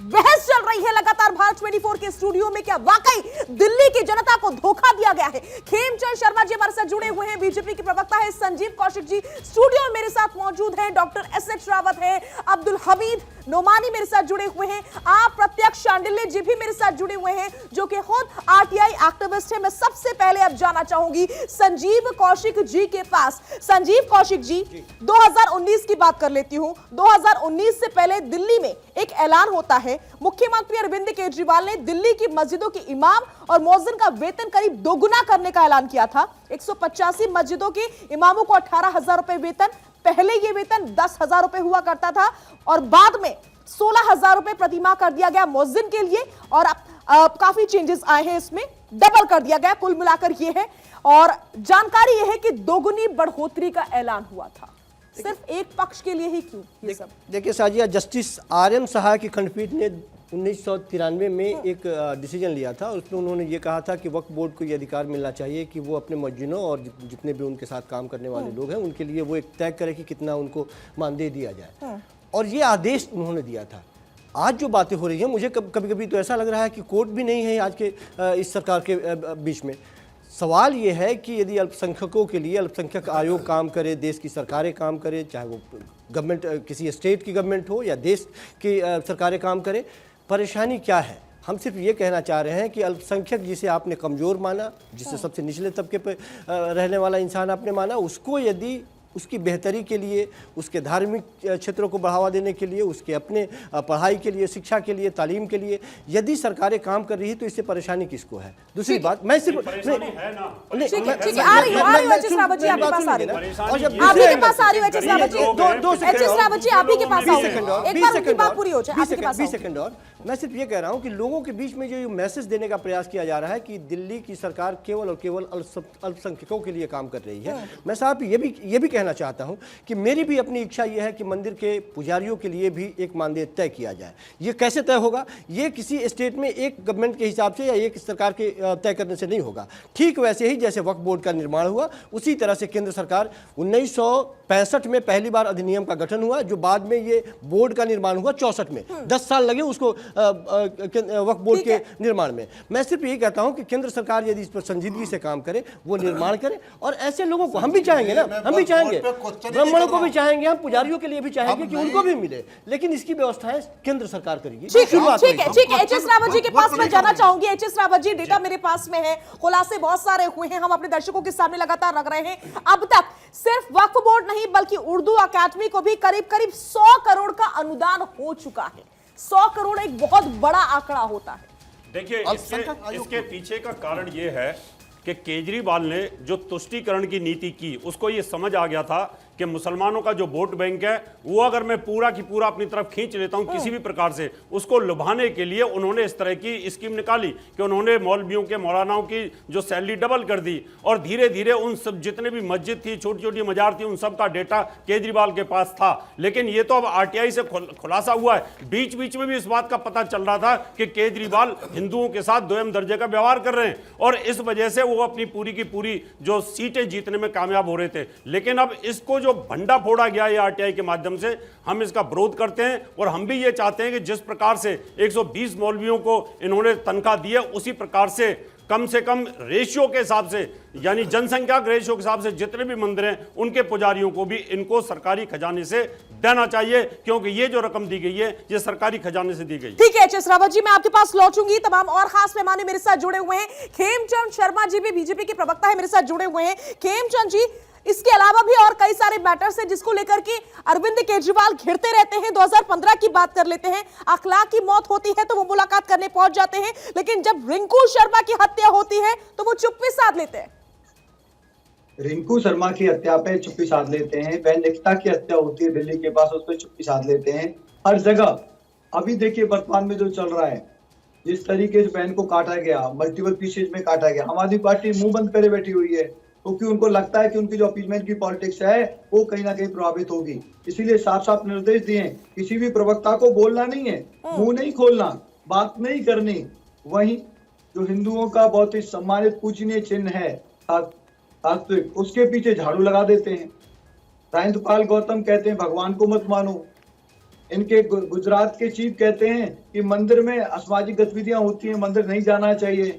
बहस चल रही है लगातार भारत 24 के स्टूडियो में। क्या वाकई दिल्ली की जनता को धोखा दिया गया है? खेमचंद शर्मा जी हमारे साथ जुड़े हुए हैं, बीजेपी के प्रवक्ता है संजीव कौशिक जी स्टूडियो में मेरे साथ मौजूद हैं, डॉक्टर एस रावत है, अब्दुल हमीद नोमानी मेरे साथ जुड़े हुए हैं, आप प्रत्यक्ष शांडिल्य जी भी मेरे साथ जुड़े हुए हैं जो कि खुद आरटीआई एक्टिविस्ट है। मैं सबसे पहले अब जाना चाहूंगी संजीव कौशिक जी के पास। संजीव कौशिक जी, 2019 की बात कर लेती हूं। 2019 से पहले दिल्ली में एक ऐलान होता है, मुख्यमंत्री अरविंद केजरीवाल ने दिल्ली की मस्जिदों के इमाम और मौजिन का वेतन करीब दोगुना करने का ऐलान किया था। 185 मस्जिदों के इमामों को 18,000 रुपए वेतन, पहले ये वेतन 10,000 रुपए हुआ करता था और बाद में 16,000 रुपए प्रतिमाह कर दिया गया मौजिन के लिए और अब काफी चेंजेस आए हैं, इसमें डबल कर दिया गया। कुल मिलाकर ये है और जानकारी यह है कि दोगुनी बढ़ोतरी का ऐलान हुआ था। सिर्फ एक पक्ष के लिए ही क्यों ये सब? देखिए साजिया, जस्टिस आर.एम. सहाय की खंडपीठ ने 1993 में एक डिसीजन लिया था और उसमें उन्होंने ये कहा था कि वक्फ बोर्ड को ये अधिकार मिलना चाहिए कि वो अपने मस्जिदों और जितने भी उनके साथ काम करने वाले लोग हैं उनके लिए वो एक तय करे कि कितना उनको मानदेय दिया जाए, और ये आदेश उन्होंने दिया था। आज जो बातें हो रही हैं, मुझे कभी कभी तो ऐसा लग रहा है कि कोर्ट भी नहीं है आज के इस सरकार के बीच में। सवाल ये है कि यदि अल्पसंख्यकों के लिए अल्पसंख्यक आयोग काम करे, देश की सरकारें काम करे, चाहे वो गवर्नमेंट किसी स्टेट की गवर्नमेंट हो या देश की सरकारें काम करें, परेशानी क्या है? हम सिर्फ ये कहना चाह रहे हैं कि अल्पसंख्यक जिसे आपने कमज़ोर माना, जिसे सबसे निचले तबके पर रहने वाला इंसान आपने माना, उसको यदि उसकी बेहतरी के लिए, उसके धार्मिक क्षेत्रों को बढ़ावा देने के लिए, उसके अपने पढ़ाई के लिए, शिक्षा के लिए, तालीम के लिए यदि सरकारें काम कर रही है तो इससे परेशानी किसको है? दूसरी बात, मैं सिर्फ ठीक है, आ रही हूं एच.एस. रावत जी, आपके पास आ रही हूं। और जब आप ही के पास आ रही हूं एच.एस. रावत जी, एच.एस. रावत जी आप ही के पास 20 आऊंगी। सेकंड और एक बार उनकी बात पूरी हो जाए, आप ही के पास 20 सेकंड और मैं सिर्फ ये कह रहा हूँ कि लोगों के बीच में जो ये मैसेज देने का प्रयास किया जा रहा है कि दिल्ली की सरकार केवल और केवल अल्पसंख्यकों के लिए काम कर रही है, मैं साहब ये भी कहना कहना चाहता हूं कि मेरी भी अपनी इच्छा यह है कि मंदिर के पुजारियों के लिए भी एक मानदेय तय किया जाए। ये कैसे तय होगा? ये किसी स्टेट में एक गवर्नमेंट के हिसाब से या एक सरकार के तय करने से नहीं होगा। ठीक वैसे ही जैसे वक्फ बोर्ड का निर्माण हुआ, उसी तरह से केंद्र सरकार 1965 में पहली बार अधिनियम का गठन हुआ, जो बाद में ये बोर्ड का निर्माण हुआ 64 में। 10 साल लगे उसको वक्फ बोर्ड के निर्माण में। मैं सिर्फ यही कहता हूं कि केंद्र सरकार यदि इस पर संजीदगी से काम करे, वो निर्माण करे, और ऐसे लोगों को हम भी चाहेंगे ना, हम भी चाहेंगे, ब्राह्मणों को भी चाहेंगे, हम पुजारियों के लिए भी चाहेंगे कि उनको भी मिले, लेकिन इसकी व्यवस्थाएं केंद्र सरकार करेगी। ठीक है। एचएस रावत जी के पास मैं जाना चाहूंगी। एचएस रावत जी, डेटा मेरे पास में है, खुलासे बहुत सारे हुए हैं, हम अपने दर्शकों के सामने लगातार रख रहे हैं। अब तक सिर्फ वक्फ बोर्ड नहीं बल्कि उर्दू अकादमी को भी करीब 100 करोड़ का अनुदान हो चुका है। 100 करोड़ एक बहुत बड़ा आंकड़ा होता है। देखिए, इसके पीछे का कारण यह है कि केजरीवाल ने जो तुष्टीकरण की नीति की, उसको ये समझ आ गया था कि मुसलमानों का जो वोट बैंक है वो अगर मैं पूरा की पूरा अपनी तरफ खींच लेता हूं किसी भी प्रकार से, उसको लुभाने के लिए उन्होंने इस तरह की स्कीम निकाली कि उन्होंने मौलवियों के, मौलानाओं की जो सैलरी डबल कर दी, और धीरे धीरे उन सब जितने भी मस्जिद थी, छोटी छोटी मजार थी, उन सब का डेटा केजरीवाल के पास था। लेकिन ये तो अब आरटीआई से खुलासा हुआ है। बीच बीच में भी इस बात का पता चल रहा था कि केजरीवाल हिंदुओं के साथ दोयम दर्जे का व्यवहार कर रहे हैं, और इस वजह से वो अपनी पूरी की पूरी जो सीटें जीतने में कामयाब हो रहे थे। लेकिन अब इसको जो भंडा फोड़ा गया है आरटीआई के माध्यम से, हम इसका विरोध करते हैं, और हम भी ये चाहते हैं कि जिस प्रकार से 120 मौलवियों को इन्होंने तनख्वाह दी है, उसी प्रकार से कम रेशियो के हिसाब से, यानी जनसंख्या के रेशियो के हिसाब से जितने भी मंदिर हैं उनके पुजारियों को भी इनको सरकारी खजाने से देना चाहिए, क्योंकि ये जो रकम दी गई है ये सरकारी खजाने से दी गई। ठीक है एचएस रावत जी, मैं आपके पास लौटूंगी। तमाम और खास मेहमान मेरे साथ जुड़े हुए हैं। खेमचंद शर्मा जी भी बीजेपी के प्रवक्ता है, मेरे साथ जुड़े हुए हैं। खेमचंद जी, इसके अलावा भी और कई सारे मैटर्स हैं जिसको लेकर के अरविंद केजरीवाल घिरते रहते हैं। 2015 की बात कर लेते हैं, अखलाक की मौत होती है तो वो मुलाकात करने पहुंच जाते हैं, लेकिन जब रिंकू शर्मा की हत्या होती है तो वो चुप्पी साध लेते हैं। रिंकू शर्मा की हत्या पे चुप्पी साध लेते हैं, बहन निकिता की हत्या होती है दिल्ली के पास, उस पर चुप्पी साध लेते हैं। हर जगह अभी देखिए वर्तमान में जो चल रहा है, जिस तरीके से बहन को काटा गया, मल्टीपल पीसेज में काटा गया, आम आदमी पार्टी मुंह बंद करे बैठी हुई है, क्योंकि उनको लगता है कि उनकी जो अपीजमेंट की पॉलिटिक्स है वो कहीं ना कहीं प्रभावित होगी। इसीलिए साफ साफ निर्देश दिए, किसी भी प्रवक्ता को बोलना नहीं है, मुंह नहीं खोलना, बात नहीं करनी। वहीं जो हिंदुओं का बहुत ही सम्मानित पूजनीय चिन्ह है तात्विक, उसके पीछे झाड़ू लगा देते हैं। राजेंद्रपाल गौतम कहते हैं भगवान को मत मानो। इनके गुजरात के चीफ कहते हैं कि मंदिर में असामाजिक गतिविधियां होती हैं, मंदिर नहीं जाना चाहिए।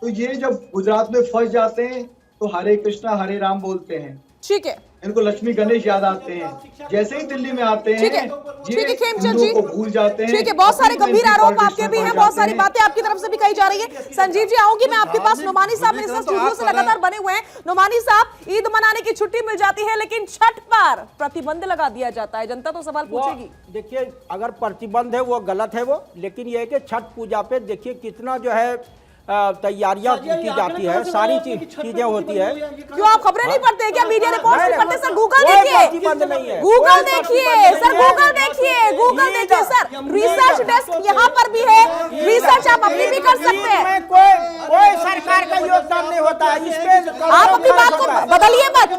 तो ये जब गुजरात में फंस जाते हैं तो हरे कृष्णा हरे राम बोलते हैं। ठीक है, इनको लक्ष्मी गणेश याद आते हैं। जैसे ही दिल्ली में आते हैं ठीक है खेमचंद जी, को भूल जाते हैं। ठीक है, बहुत सारे गंभीर आरोप आपके भी हैं, बहुत सारी बातें आपकी तरफ से भी कही जा रही है। संजीव जी, आऊंगी मैं आपके पास। नोमानी साहब मेरे साथ स्टूडियो से लगातार बने हुए हैं। नोमानी साहब, ईद मनाने की छुट्टी मिल जाती है लेकिन छठ पर प्रतिबंध लगा दिया जाता है, जनता तो सवाल पूछेगी। देखिए, अगर प्रतिबंध है वो गलत है वो, लेकिन यह है कि छठ पूजा पे देखिए कितना जो है तैयारियां की जाती है, सारी चीजें होती है। क्यों आप खबरें नहीं पढ़ते क्या? मीडिया रिपोर्ट्स नहीं पढ़ते सर? गूगल देखिए, गूगल देखिए सर, गूगल देखिए सर, रिसर्च डेस्क यहाँ पर भी है, रिसर्च आप अपनी भी कर सकते हैं। कोई सरकार का योगदान नहीं होता है इसमें। आप अपनी बात को बदलिए मत।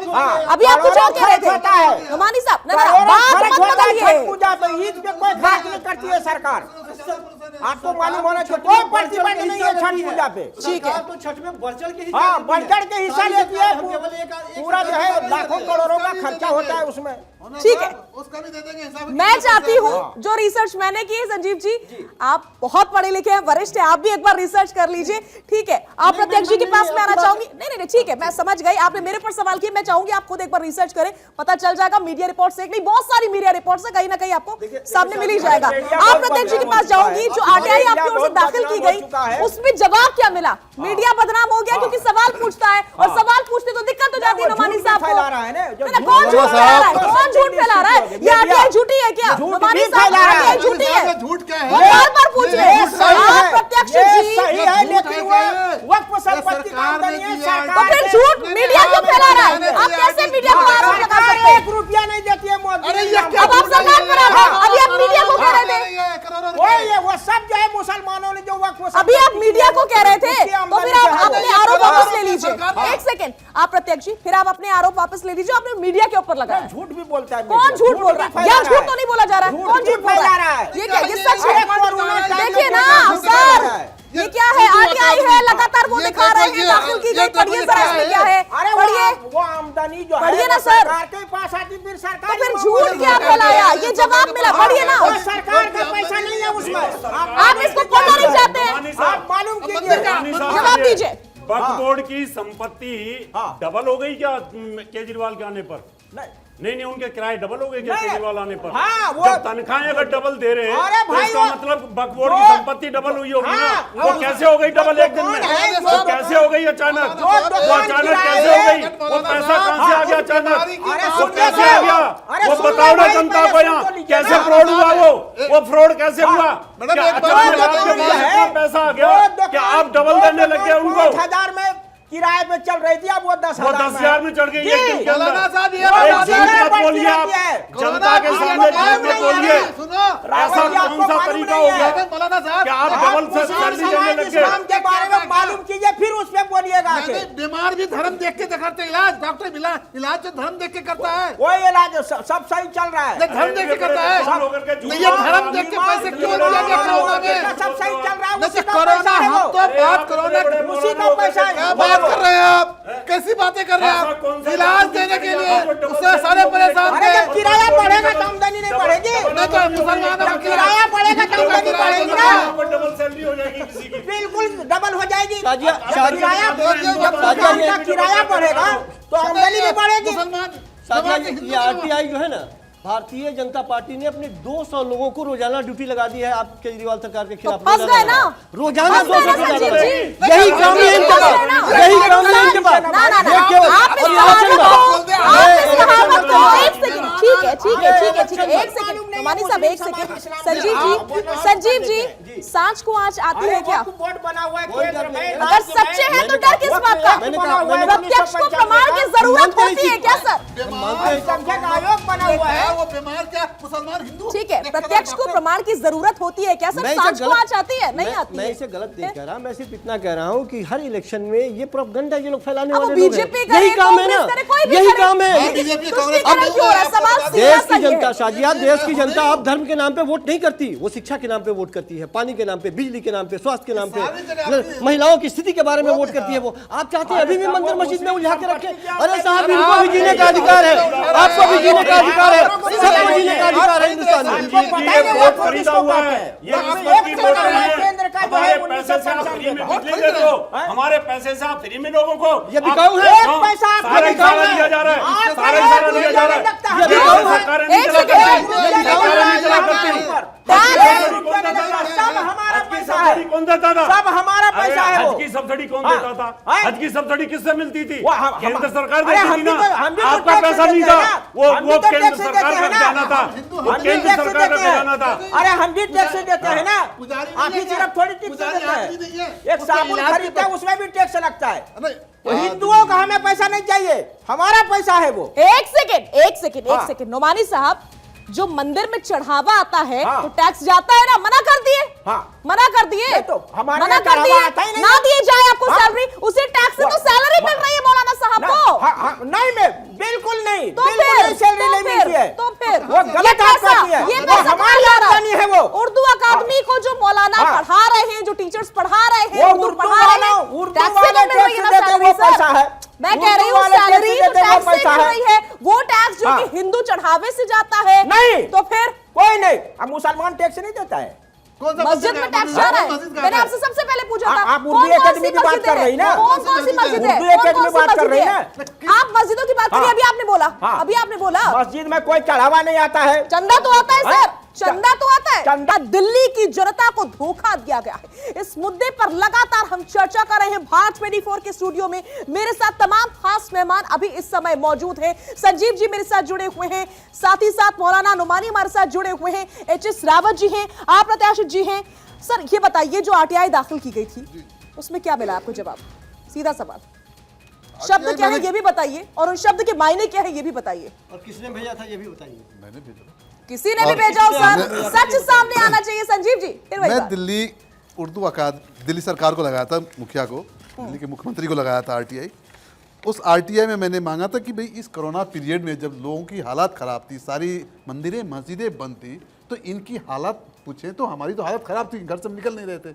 अभी आप कुछ और कह रहे थे नोमानी साहब, बात मत बदलिए। पूजा पे ईद पे कोई खर्च नहीं करती है सरकार, आपको मालूम होना चाहिए। कोई प्रतिबंध नहीं है छठ पूजा पे। ठीक है, तो छठ में बढ़ चढ़ के बढ़ चढ़ के हिस्सा लेती है, पूरा जो है लाखों करोड़ों का खर्चा होता है उसमें। ठीक है, उसका भी दे देंगे हिसाब। मैं चाहती हूँ जो रिसर्च मैंने की है, संजीव जी आप बहुत पढ़े लिखे हैं, वरिष्ठ हैं, आप भी एक बार रिसर्च कर लीजिए। ठीक है, आप प्रत्यक्ष जी के पास में आना चाहूंगी। नहीं, ठीक है, मैं समझ गई, आपने मेरे पर सवाल किया, मैं चाहूंगी आप खुद एक बार रिसर्च करें, पता चल जाएगा। मीडिया रिपोर्ट से नहीं, बहुत सारी मीडिया रिपोर्ट से कहीं ना कहीं आपको सामने मिल ही जाएगा। आप प्रत्यक्ष जी के पास जाऊंगी, जो आरटीआई आपकी ओर से दाखिल की गई उसमें जवाब क्या मिला? मीडिया बदनाम हो गया क्योंकि सवाल पूछता है, और सवाल पूछते तो दिक्कत हो जाती है। नोमानी साहब को कौन झूठ फैला रहा है? कौन झूठ फैला रहा है? ये आरटीआई झूठी है क्या? नोमानी साहब, आरटीआई झूठी है? झूठ क्या है? वो बार पूछ रहे हैं आप प्रत्यक्ष जी। सही है, लेकिन वो वक्फ संपत्ति का आमदनी है सरकार। तो फिर झूठ मीडिया क्यों फैला रहा है? आप कैसे मीडिया पर आरोप लगा सकते हैं? 1 रुपया नहीं देती है मोदी। अब आप सरकार पर आ रहे, अभी आप मीडिया को कह रहे थे, वो सब जो है मुसलमानों ने जो वक्फ, अभी आप मीडिया को कह रहे थे, तो फिर आप अपने आरोप वापस ले लीजिए। एक सेकंड, आप प्रत्यक्ष जी, फिर आप अपने आरोप वापस ले लीजिए, आपने मीडिया के ऊपर लगाया। झूठ भी बोलता है कौन झूठ बोल रहा है? यह झूठ तो नहीं बोला जा रहा है, कौन झूठ बोल रहा है? ये क्या, ये सच है? देखिए ना सर, ये क्या है? आरटीआई है, लगातार वो दिखा रहे हैं दाखिल की गई। पढ़िए जरा इसमें क्या है, पढ़िए, वो आमदनी जो पढ़िए है ना वो सर। सरकार के पास आती, फिर सरकार तो फिर झूठ क्या फैलाया? ये जवाब मिला, पढ़िए ना। सरकार का पैसा नहीं है उसमें। आप इसको पढ़ना नहीं चाहते हैं, आप मालूम कीजिए। जवाब दीजिए। वक्फ बोर्ड की संपत्ति डबल हो गई क्या केजरीवाल के आने पर? नहीं, उनके किराए डबल हो गए क्या केजरीवाल आने पर? हाँ, वो जब तनख्वाहें अगर डबल दे रहे हैं अरे तो भाई इसका मतलब वक्फ बोर्ड की संपत्ति डबल हुई होगी ना। वो कैसे हो गई डबल एक दिन में? वो कैसे हो गई अचानक? वो अचानक कैसे हो गई? वो पैसा कहां से आ गया अचानक? वो कैसे आ गया? वो बताओ ना जनता को यहाँ कैसे फ्रॉड हुआ? वो फ्रॉड कैसे हुआ? क्या अचानक आपके पास इतना पैसा आ गया क्या आप डबल देने लग गए उनको? 10,000 में किराए पे चल रही थी, अब वो 10,000 में चढ़ गई एक दिन के अंदर। एक झूठ मत बोलिए आप, जनता के सामने झूठ मत बोलिए। ऐसा कौन सा तरीका हो गया कि आप डबल से सैलरी देने लग गए? इस्लाम के बारे में मालूम कीजिए, फिर उस पे बोलिएगा। बीमार भी धर्म देख के दिखाते, इलाज डॉक्टर इलाज जो धर्म देख के करता है, कोई इलाज सब सही चल रहा है। धर्म देख के करता है। ये धर्म देख के पैसे क्यों दिया गया कोरोना में? सब सही चल रहा है, उसी का कोरोना, पैसा है हम वो। तो बात कोरोना उसी का पैसा है। क्या बात कर रहे हैं आप? कैसी बातें कर रहे हैं आप? इलाज देने के लिए उससे सारे परेशान अरे थे। जब किराया बढ़ेगा तो आमदनी नहीं बढ़ेगी। नहीं तो मुसलमानों जब किराया बढ़ेगा तो आमदनी बढ़ेगी ना। डबल सैलरी हो जाएगी किसी की। बिल्कुल डबल हो जाएगी। शाजिया, जब शाजिया, किराया शाजिया, जब किराया बढ़ेगा तो आमदनी नहीं बढ़ेगी। मुसलमान साथिया, ये आरटीआई जो है ना, भारतीय जनता पार्टी ने अपने 200 लोगों को रोजाना ड्यूटी लगा दी है आप केजरीवाल सरकार के खिलाफ। फंस गए ना, रोजाना फंस गए 200 ना संजीव जी। यही काम है इनके पास, यही काम है इनके पास। ना ना ना, ये केवल- आप इस और कहावत इलेक्शन को, आप इस कहावत को, एक सेकंड, ठीक है ठीक है ठीक है ठीक है, एक सेकंड नोमानी साहब, एक सेकंड। संजीव जी, सांच को आंच आती है क्या? बोर्ड बना हुआ है केंद्र में। अगर सच्चे हैं तो डर किस बात का? प्रत्यक्ष को प्रमाण की जरूरत होती है क्या सर? अल्पसंख्यक आयोग बना हुआ है। वो बीमार क्या मुसलमान हिंदू? ठीक है, प्रत्यक्ष को प्रमाण की जरूरत होती है क्या सर? मैं इसे सांच को गलत- आंच आती है? नहीं आती मैं है। इसे गलत नहीं कह रहा, मैं सिर्फ इतना कह रहा हूँ कि हर इलेक्शन में ये प्रोपेगेंडा ये लोग फैलाने अब वाले लोग हैं। बीजेपी करे, यही काम है ना, कांग्रेस करे, कोई भी यही करे। काम है। बीजेपी तुष्टिकरण क्यों हो रहा है? सवाल सीधा देश सा की ये जनता, है। शाजिया, देश की जनता अब धर्म के नाम पे वोट नहीं करती, वो शिक्षा के नाम पे वोट करती है, पानी के नाम पे, बिजली के नाम पे, स्वास्थ्य के नाम पे, महिलाओं की स्थिति के बारे में वोट करती है। वो आप चाहते हैं अभी भी मंदिर मस्जिद में उलझा के रखें? अरे साहब, इनको भी जीने का अधिकार है, आपको भी जीने का अधिकार है, सबको जीने का अधिकार है हिंदुस्तान में। ये वोट खरीदा हुआ है, ये किस्मत की वोट नहीं है। केंद्र का जो हमारे है पैसे से आप फ्री में बिजली दे दो, हमारे पैसे से आप फ्री में लोगों को ये बिकाऊ है। एक पैसा आपको सारा बिकाऊ इशारा है। दिया जा रहा है, आप सारा पैसा इशारा दिया जा रहा लगता है। है। ये बिकाऊ है। सरकारें नहीं एक चला सेकंड, करती, सरकारें नहीं चला करती। सब हमारा हज की पैसा है। सब्सिडी कौन देता था? सब हमारा पैसा अरे है वो। हज की सब्सिडी कौन हाँ, देता था? हाँ। हज की सब्सिडी किससे मिलती थी? वो केंद्र सरकार अरे देती हम थी भी ना, तो- हम भी तो आपका टैक्स पैसा नहीं देते था, हैं ना। वो हम भी तो केंद्र टैक्स सरकार देते का हैं ना। खजाना था, वो हम भी केंद्र टैक्स सरकार का देते हैं। खजाना था। अरे हम भी टैक्स देते हैं ना, पुजारी आप ही नहीं है सिर्फ थोड़ी टैक्स पुजारी देते आदमी नहीं हैं। है। एक साबुन इलाज खरीदते हैं, उसमें भी टैक्स लगता है। नहीं, तो हिंदुओं का हमें पैसा नहीं चाहिए, हमारा पैसा है वो। एक सेकंड एक सेकंड एक हाँ। सेकंड नोमानी साहब, जो मंदिर में चढ़ावा आता है हाँ। तो टैक्स जाता है ना, मना कर दिए। हाँ। मना कर दिए, नहीं तो हमारे मना यहाँ कर चढ़ावा आता ही दिए, नहीं। ना दिए जाए आपको हाँ। सैलरी, उसे टैक्स से तो सैलरी मिल रही है मौलाना साहब को। नहीं मैं बिल्कुल नहीं, तो बिल्कुल फिर नहीं सैलरी नहीं मिलती है। तो फिर वो गलत बात करती है। ये वो पैसा हमारी कहाँ जा रहा आमदनी है वो। उर्दू अकादमी को जो मौलाना हाँ। पढ़ा रहे हैं, जो टीचर्स पढ़ा रहे हैं, वो उर्दू उर्दू पढ़ा रहे वाला- हैं, उर्दू टैक्स से वाले तो मिल रही है ना टैक्स देते सैलरी वो पैसा सर। है। मैं कह रही उर्दू हूँ वाले सैलरी टैक्स तो देते वो टैक्स से पैसा मिल है। रही है, वो टैक्स जो हाँ। कि हिंदू चढ़ावे से जाता है, नहीं। तो फिर कोई नहीं, अब मुसलमान टैक्स नहीं देता है। कौन सा मस्जिद में टैक्स जा रहा है। मस्जिद कहाँ मैंने है? आपसे सबसे पहले पूछा था, आप उर्दू कौन-कौन एकेडमी सी की बात मस्जिदें कर रही हैं? ना? कौन-कौन सी मस्जिदें हैं? उर्दू एकेडमी कौन-कौन सी बात कर रही मस्जिदें ना? हैं? आप मस्जिदों की बात करिए, हाँ। अभी आपने बोला, हाँ। अभी आपने बोला मस्जिद में कोई चढ़ावा नहीं आता है। चंदा तो आता है हाँ? सर, चंदा तो आता है। चंदा- दिल्ली की जनता को धोखा दिया गया है। इस मुद्दे पर लगातार हम चर्चा कर रहे हैं भारत 24 के स्टूडियो में। मेरे साथ तमाम खास मेहमान अभी इस समय मौजूद हैं। संजीव जी मेरे साथ जुड़े हुए हैं, साथ ही साथ मौलाना नुमानी हमारे साथ जुड़े हुए हैं, एच.एस. रावत जी हैं, आप प्रत्याशी जी हैं। सर ये बताइए, जो आरटीआई दाखिल की गई थी उसमें क्या मिला आपको जवाब? सीधा सवाल, शब्द क्या है ये भी बताइए, और उन शब्द के मायने क्या है ये भी बताइए। और किसने भेजा था ये भी बताइए। मैंने भेजा। किसी ने भी भेजा हो सर, सच सामने आना चाहिए। संजीव जी फिर वही मैं बात। दिल्ली उर्दू अकादमी, दिल्ली सरकार को लगाया था, मुखिया को, दिल्ली के मुख्यमंत्री को लगाया था आरटीआई। उस आरटीआई में मैंने मांगा था कि भाई इस कोरोना पीरियड में जब लोगों की हालत ख़राब थी, सारी मंदिरें मस्जिदें बंद थी, तो इनकी हालत पूछें तो हमारी तो हालत ख़राब थी, घर से निकल नहीं रहे थे।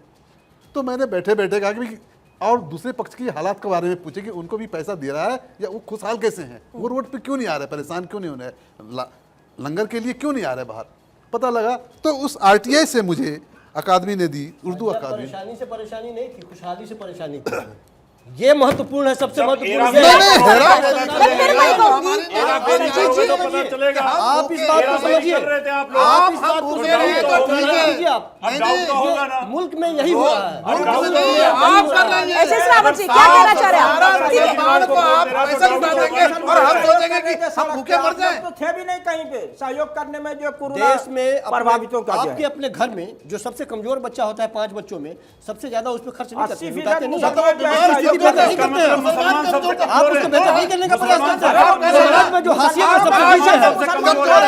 तो मैंने बैठे बैठे कहा कि भाई और दूसरे पक्ष की हालात के बारे में पूछे कि उनको भी पैसा दे रहा है या वो खुशहाल कैसे हैं, वो रोड पे क्यों नहीं आ रहे, परेशान क्यों नहीं हो रहे, लंगर के लिए क्यों नहीं आ रहे बाहर। पता लगा तो उस आरटीआई से मुझे अकादमी ने दी, उर्दू अकादमी। परेशानी से परेशानी नहीं थी, खुशहाली से परेशानी थी। ये महत्वपूर्ण है, सबसे महत्वपूर्ण फिर मैं कहूंगी, पता चलेगा। आप इस बात को समझिए, आप इस बात को समझिए, आप मुल्क में यही हो रहा है। एसएस रावत जी क्या कहना चाह रहे हैं हम भूखे मर जाएं। तो थे भी नहीं कहीं पे सहयोग करने में जो कोरोना देश में प्रभावितों का जो आपके है। अपने घर में जो सबसे कमजोर बच्चा होता है 5 बच्चों में, सबसे ज्यादा उस पर खर्च नहीं करते, 80% लुटाते नहीं मुसलमान जो है हैं। बेहतर नहीं करते हैं। मुसलमान सबसे आप उसको बेहतर नहीं करने का प्रयास करते हैं। मुसलमान समाज में जो हासियत है सबसे पीछे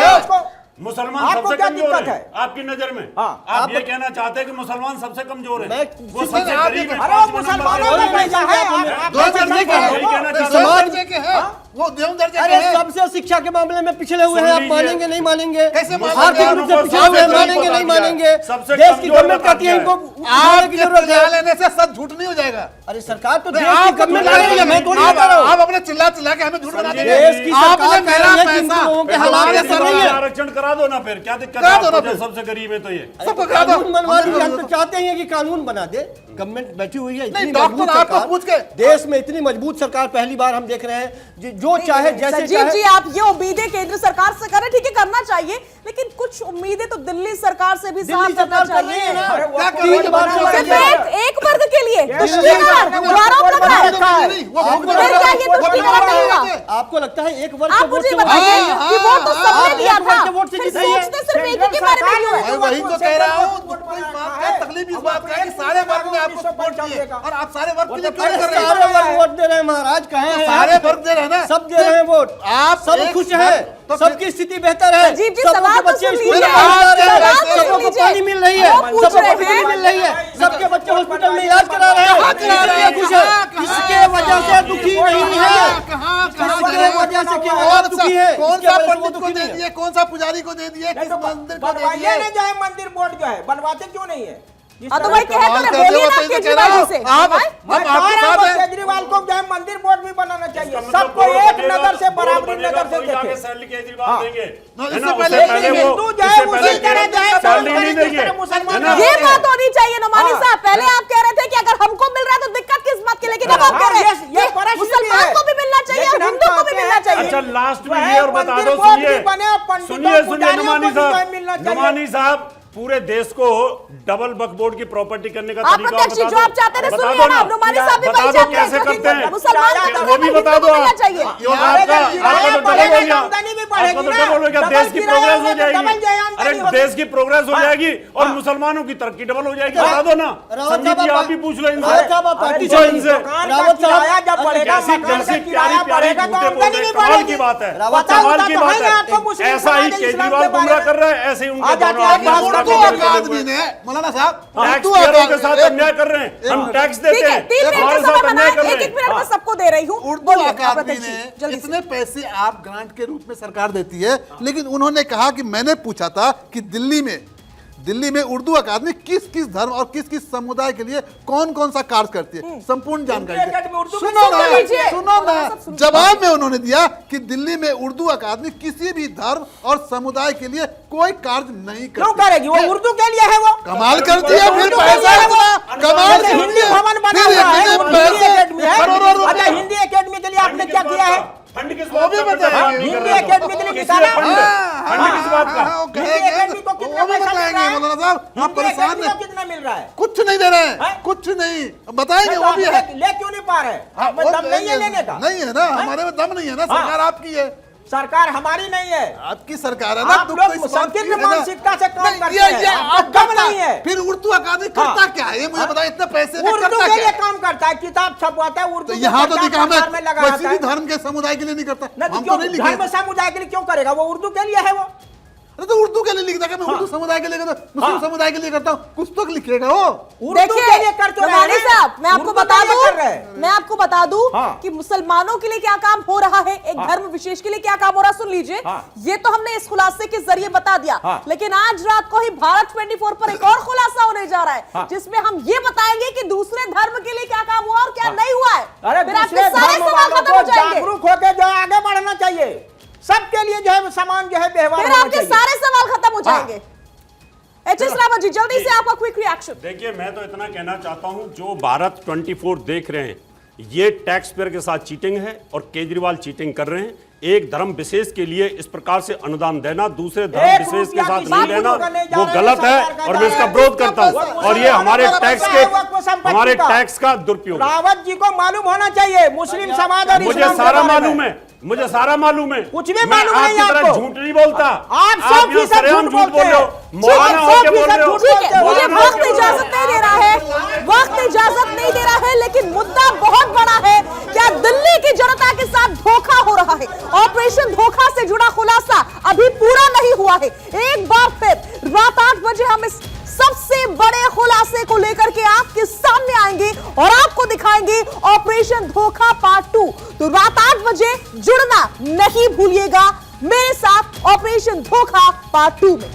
है। मुसलमान आपको सबसे क्या कमजोर दिक्कत है है? आपकी नजर में। हाँ, आप ये कहना चाहते हैं कि मुसलमान सबसे कमजोर है, मैं- वो सबसे गरीब है। अरे वो मुसलमानों में पैसा है, दो दर्जे के हैं, यही कहना चाहते समाज हैं। दर्जे के हैं, वो देवम दर्जे के अरे हैं। सबसे शिक्षा के मामले में पिछड़े हुए हैं, आप सुन मानेंगे लीजिए। नहीं मानेंगे, कैसे मानेंगे? आर्थिक रूप से पिछड़े हुए हैं, मानेंगे नहीं मानेंगे, सबसे देश की कमजोर गवर्नमेंट बता कहती है दिया इनको उठाने की आपके जरूरत चिल्ला है। लेने से सच झूठ नहीं हो जाएगा। अरे सरकार तो देश नहीं, की आप गवर्नमेंट चिल्ला कह रही है, मैं थोड़ी आप- बता रहा हूँ। आप अपने चिल्ला के हमें झूठ बना देंगे। देश की आपने सरकार कह मेरा रही है कि इन पैसा लोगों के फिर हालात हमारे ऐसे सर नहीं में है। आरक्षण करा दो ना, फिर क्या दिक्कत करा है दो ना आपको, फिर। जो सबसे गरीब है तो ये सबको करा दो। कानून बनवा दीजिए, हम तो चाहते हैं कि कानून बना दे। गवर्नमेंट बैठी हुई है, इतनी नहीं, डॉक्टर मजबूत आपको सरकार, पूछ के- देश में इतनी मजबूत सरकार पहली बार हम देख रहे हैं, जो चाहे जैसे संजीव चाहे। जी आप ये उम्मीदें केंद्र सरकार से करें, ठीक है करना चाहिए, लेकिन कुछ उम्मीदें तो दिल्ली सरकार से भी साफ दिल्ली करना सरकार कर रही चाहिए। है ना। अरे वो क्या तो कर रही है? वही बात बात कर है। रही है। एक वर्ग के लिए ये तुष्टिकरण जो आरोप लग रहा है, फिर क्या ये तुष्टिकरण नहीं होगा? आपको लगता है एक वर्ग आप के वोट मुझे से बताइए वोट- कि वोट तो सबने हाँ, दिया एक वर्ग था, के वोट से फिर जीत रही है। सोचते सिर्फ एक ही के बारे में क्यों है? मैं वही तो कह रहा हूँ, कोई बात का तकलीफ इस बात का है कि सारे वर्ग ने आपको सपोर्ट किए और आप सारे वर्ग के लिए क्यों अरे कर रहे सारे हैं? वर्ग वोट दे रहे हैं महाराज, कहे हैं सारे आप? वर्ग दे रहे हैं ना, सब दे रहे हैं वोट, आप सब एक खुश वर्ग- है, तो सबकी स्थिति बेहतर है, संजीव जी, सबको सवाल तो बच्चे सुन स्कूल लीजिए। में पढ़ रहे हैं, सवाल तो सुन सबको लीजिए। पानी मिल रही है, वो पूछ सबको रहे बिजली हैं। मिल रही है, सबके बच्चे हॉस्पिटल में इलाज करा रहे हैं, इसलिए खुश है, इसके वजह से दुखी नहीं है, इसके वजह से केवल दुखी है, कौन इसके सा वजह से वो पंडित को दुखी दे नहीं है। दिए, कौन सा पुजारी को दे दिए, नहीं किस तो मंदिर को दे बनवाइए दिए? नहीं जाए मंदिर बोर्ड जो है, बनवाते क्यों नहीं है? जिस हाँ तो तरह वही कहे तो कमाल ना, करते बोलिए हो, ना तो ये तो कह केजरीवाल रहा जी हूँ। से। आप- भाई, मैं हम कह आपके रहा हूँ, साथ हैं। केजरीवाल को जो है मंदिर बोर्ड भी बनाना चाहिए, इसका सबको मतलब एक बनेगा, नजर से बोर्ड बराबरी बनेगा, नजर से तो जाके देखे। सैलरी केजरीवाल हाँ। देंगे। ना, है इससे ना, पहले उससे पहले वो हिंदू जो है इससे उसी पहले तरह जो है सैलरी काम नहीं करें, जिस देंगे। तरह मुसलमान है ना? ये बात होनी चाहिए नोमानी हाँ। साहब। पहले आप कह रहे थे कि अगर हमको मिल रहा है तो दिक्कत किस बात की, लेकिन अब आप हाँ, कह रहे हैं ये कि प्रश्न भी मुसलमान है। को भी मिलना चाहिए और लेकिन हम हिंदू को भी कहते मिलना हैं- चाहिए। अच्छा लास्ट में वह ये और बता मंदिर दो, बोर्ड सुनिए भी बने, पंडितों, सुनिए पुजारियों नुमानी को भी साहब, मिलना चाहिए। नुमानी साहब, पूरे देश को डबल वक्फ बोर्ड की प्रॉपर्टी करने का आप तरीका प्रत्यक्ष बता जो दो। आप चाहते थे बता सुनिए दो ना, अब नुमानी साहब भी बता वही दो चाहते कैसे हैं करते हैं, मुसलमान को वो भी बता दो मिलना आप। चाहिए। ये आपका तो डबल हो गया, आमदनी भी आपका बढ़ेगी तो ना, डबल हो गया, डबल देश की किराया प्रोग्रेस हो होगा तो डबल जाएगी। जाए आमदनी अरे होगी। देश की प्रोग्रेस हो हाँ। जाएगी और हाँ। मुसलमानों की तरक्की डबल हो जाएगी, बता दो ना। रावत संजीव जी साहब, आप भी पूछ लो इनसे, रावत साहब, आप पार्टी पूछो छोड़िए। इनसे। दुकान का रावत साहब, किराया जब बढ़ेगा, कैसी मकान का कैसी किराया प्यारी प्यारी बढ़ेगा तो झूठे बोल आमदनी रहे भी हैं, कमाल की बढ़ेगी। बात है, बताओ कमाल तो की है बात ना, आपको है। मुस्लिम ऐसा ही समाज के इस्लाम केजरीवाल के बारे गुमराह में- कर रहा है, ऐसे ही उनके आज दोनों आप आदमी बात गुमराह करते उर्दू कर रहे हैं। अकादमी ने मौलाना साहब टैक्स उर्दू पेयरों के अकादमी- साथ अन्याय कर रहे हैं, हम टैक्स देते ठीक है, हैं, 3 मिनट हमारे का साथ समय अन्याय बनाए, कर रहे एक मिनट में हैं। सबको दे रही हूँ। उर्दू बोलिए, अकादमी अप्रत्यक्ष जी, ने जल्दी से। इतने पैसे आप ग्रांट के रूप में सरकार देती है, लेकिन उन्होंने कहा कि मैंने पूछा था कि दिल्ली में उर्दू अकादमी किस किस धर्म और किस किस समुदाय के लिए कौन कौन सा कार्य करती है, संपूर्ण जानकारी उर्दू अकादमी उर्दू में सुनो सुन ना, लीजिए। सुनो ना, सब सुन जवाब में उन्होंने दिया कि दिल्ली में उर्दू अकादमी किसी भी धर्म और समुदाय के लिए कोई कार्य नहीं क्यों करती। करेगी? वो उर्दू के लिए है वो। कमाल करती है, फिर उर्दू पैसा के लिए है वो। इतना कमाल जैसे करती हिंदी है, भवन बना फिर हुआ है, इतने हिंदी पैसे एकेडमी है। करोड़ों रुपए। अच्छा, हिंदी एकेडमी के लिए आपने क्या किया है? फंड किस वो बात भी का बताएंगे। पैसा नहीं हिंदी कर रहे हो? एकेडमी के लिए किसी निकाला? फंड फंड किस बात का? वो हिंदी कहेंगे, एकेडमी को कितना वो भी पैसा मिल बताएंगे रहा है? मौलाना साहब, आप हिंदी परेशान एकेडमी हैं। को कितना मिल रहा है? कुछ नहीं दे रहे हैं, हैं? कुछ नहीं बताएंगे, तो वो आप भी है। ले क्यों नहीं पा रहे? हाँ, हमें वो दम नहीं है लेने का। नहीं है ना, हमारे में दम नहीं है ना, सरकार आपकी है, सरकार हमारी नहीं है। आपकी सरकार है ना। आप दुख लोग तो इस बात की संकीर्ण है ना। मानसिकता से काम नहीं, करते ये हैं। आप आपको दम करता- नहीं है। फिर उर्दू अकादमी करता हाँ। क्या है, ये मुझे बताइए, इतने पैसे में उर्दू करता के क्या लिए है? काम करता है, किताब छपवाता है, तो उर्दू यहाँ तो को दिखा सरकार में हमें लगाता किसी भी है। धर्म के समुदाय के लिए नहीं करता, नहीं तो हम तो क्यों नहीं धर्म लिखे। समुदाय के लिए क्यों करेगा? वो उर्दू के लिए है वो। अरे तो उर्दू के लिए लिखता है, मैं उर्दू समुदाय के लिए करता हूं, मुस्लिम समुदाय के लिए करता हूं, कुछ तो लिखेगा वो। देखिए रमानी साहब, मैं आपको बता दूं कि मुसलमानों के लिए क्या काम हो रहा है, एक धर्म विशेष के लिए क्या काम हो रहा है, सुन लीजिए। ये तो हमने इस खुलासे के जरिए बता दिया, लेकिन आज रात को ही भारत 24 पर एक और खुलासा होने जा रहा है, जिसमें हम ये बताएंगे कि दूसरे धर्म के लिए क्या काम हुआ और क्या नहीं हुआ है। अरे फिर आपके सारे सवाल खत्म हो जाएंगे, जागरूक होकर जो आगे बढ़ना चाहिए, सबके लिए जो है समान जो है व्यवहार फिर होना आपके चाहिए। सारे सवाल खत्म हो जाएंगे। एचएस रावत जी, जल्दी से आपका क्विक रिएक्शन। देखिए, मैं तो इतना कहना चाहता हूं, जो भारत 24 देख रहे हैं, ये टैक्स पेयर के साथ चीटिंग है और केजरीवाल चीटिंग कर रहे हैं। एक धर्म विशेष के लिए इस प्रकार से अनुदान देना, दूसरे धर्म विशेष के साथ नहीं देना, वो गलत है और मैं इसका विरोध करता हूं। और ये हमारे टैक्स का दुरुपयोग। रावत जी को मालूम होना चाहिए, मुस्लिम समाज और मुझे सारा मालूम है, मुझे सारा मालूम है, कुछ भी मालूम नहीं आपकी तरह आपको। झूठ नहीं बोलता, आप 100% सरेआम झूठ बोल रहे हो, मौलाना होके बोल रहे हो। ठीक है, मुझे वक्त इजाजत नहीं दे रहा है, वक्त इजाजत नहीं दे रहा है, लेकिन मुद्दा बहुत बड़ा है। क्या दिल्ली की जनता के साथ धोखा हो रहा है? ऑपरेशन धोखा से जुड़ा खुलासा अभी पूरा नहीं हुआ है। एक बार फिर रात 8 बजे हम इस सबसे बड़े खुलासे को लेकर के आपके सामने आएंगे और आपको दिखाएंगे ऑपरेशन धोखा पार्ट 2। तो रात 8 बजे जुड़ना नहीं भूलिएगा मेरे साथ ऑपरेशन धोखा पार्ट 2 में।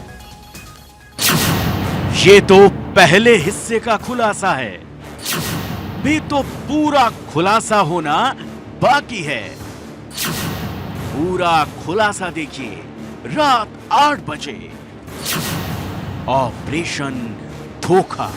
ये तो पहले हिस्से का खुलासा है, भी तो पूरा खुलासा होना बाकी है। पूरा खुलासा देखिए रात 8 बजे, ऑपरेशन धोखा।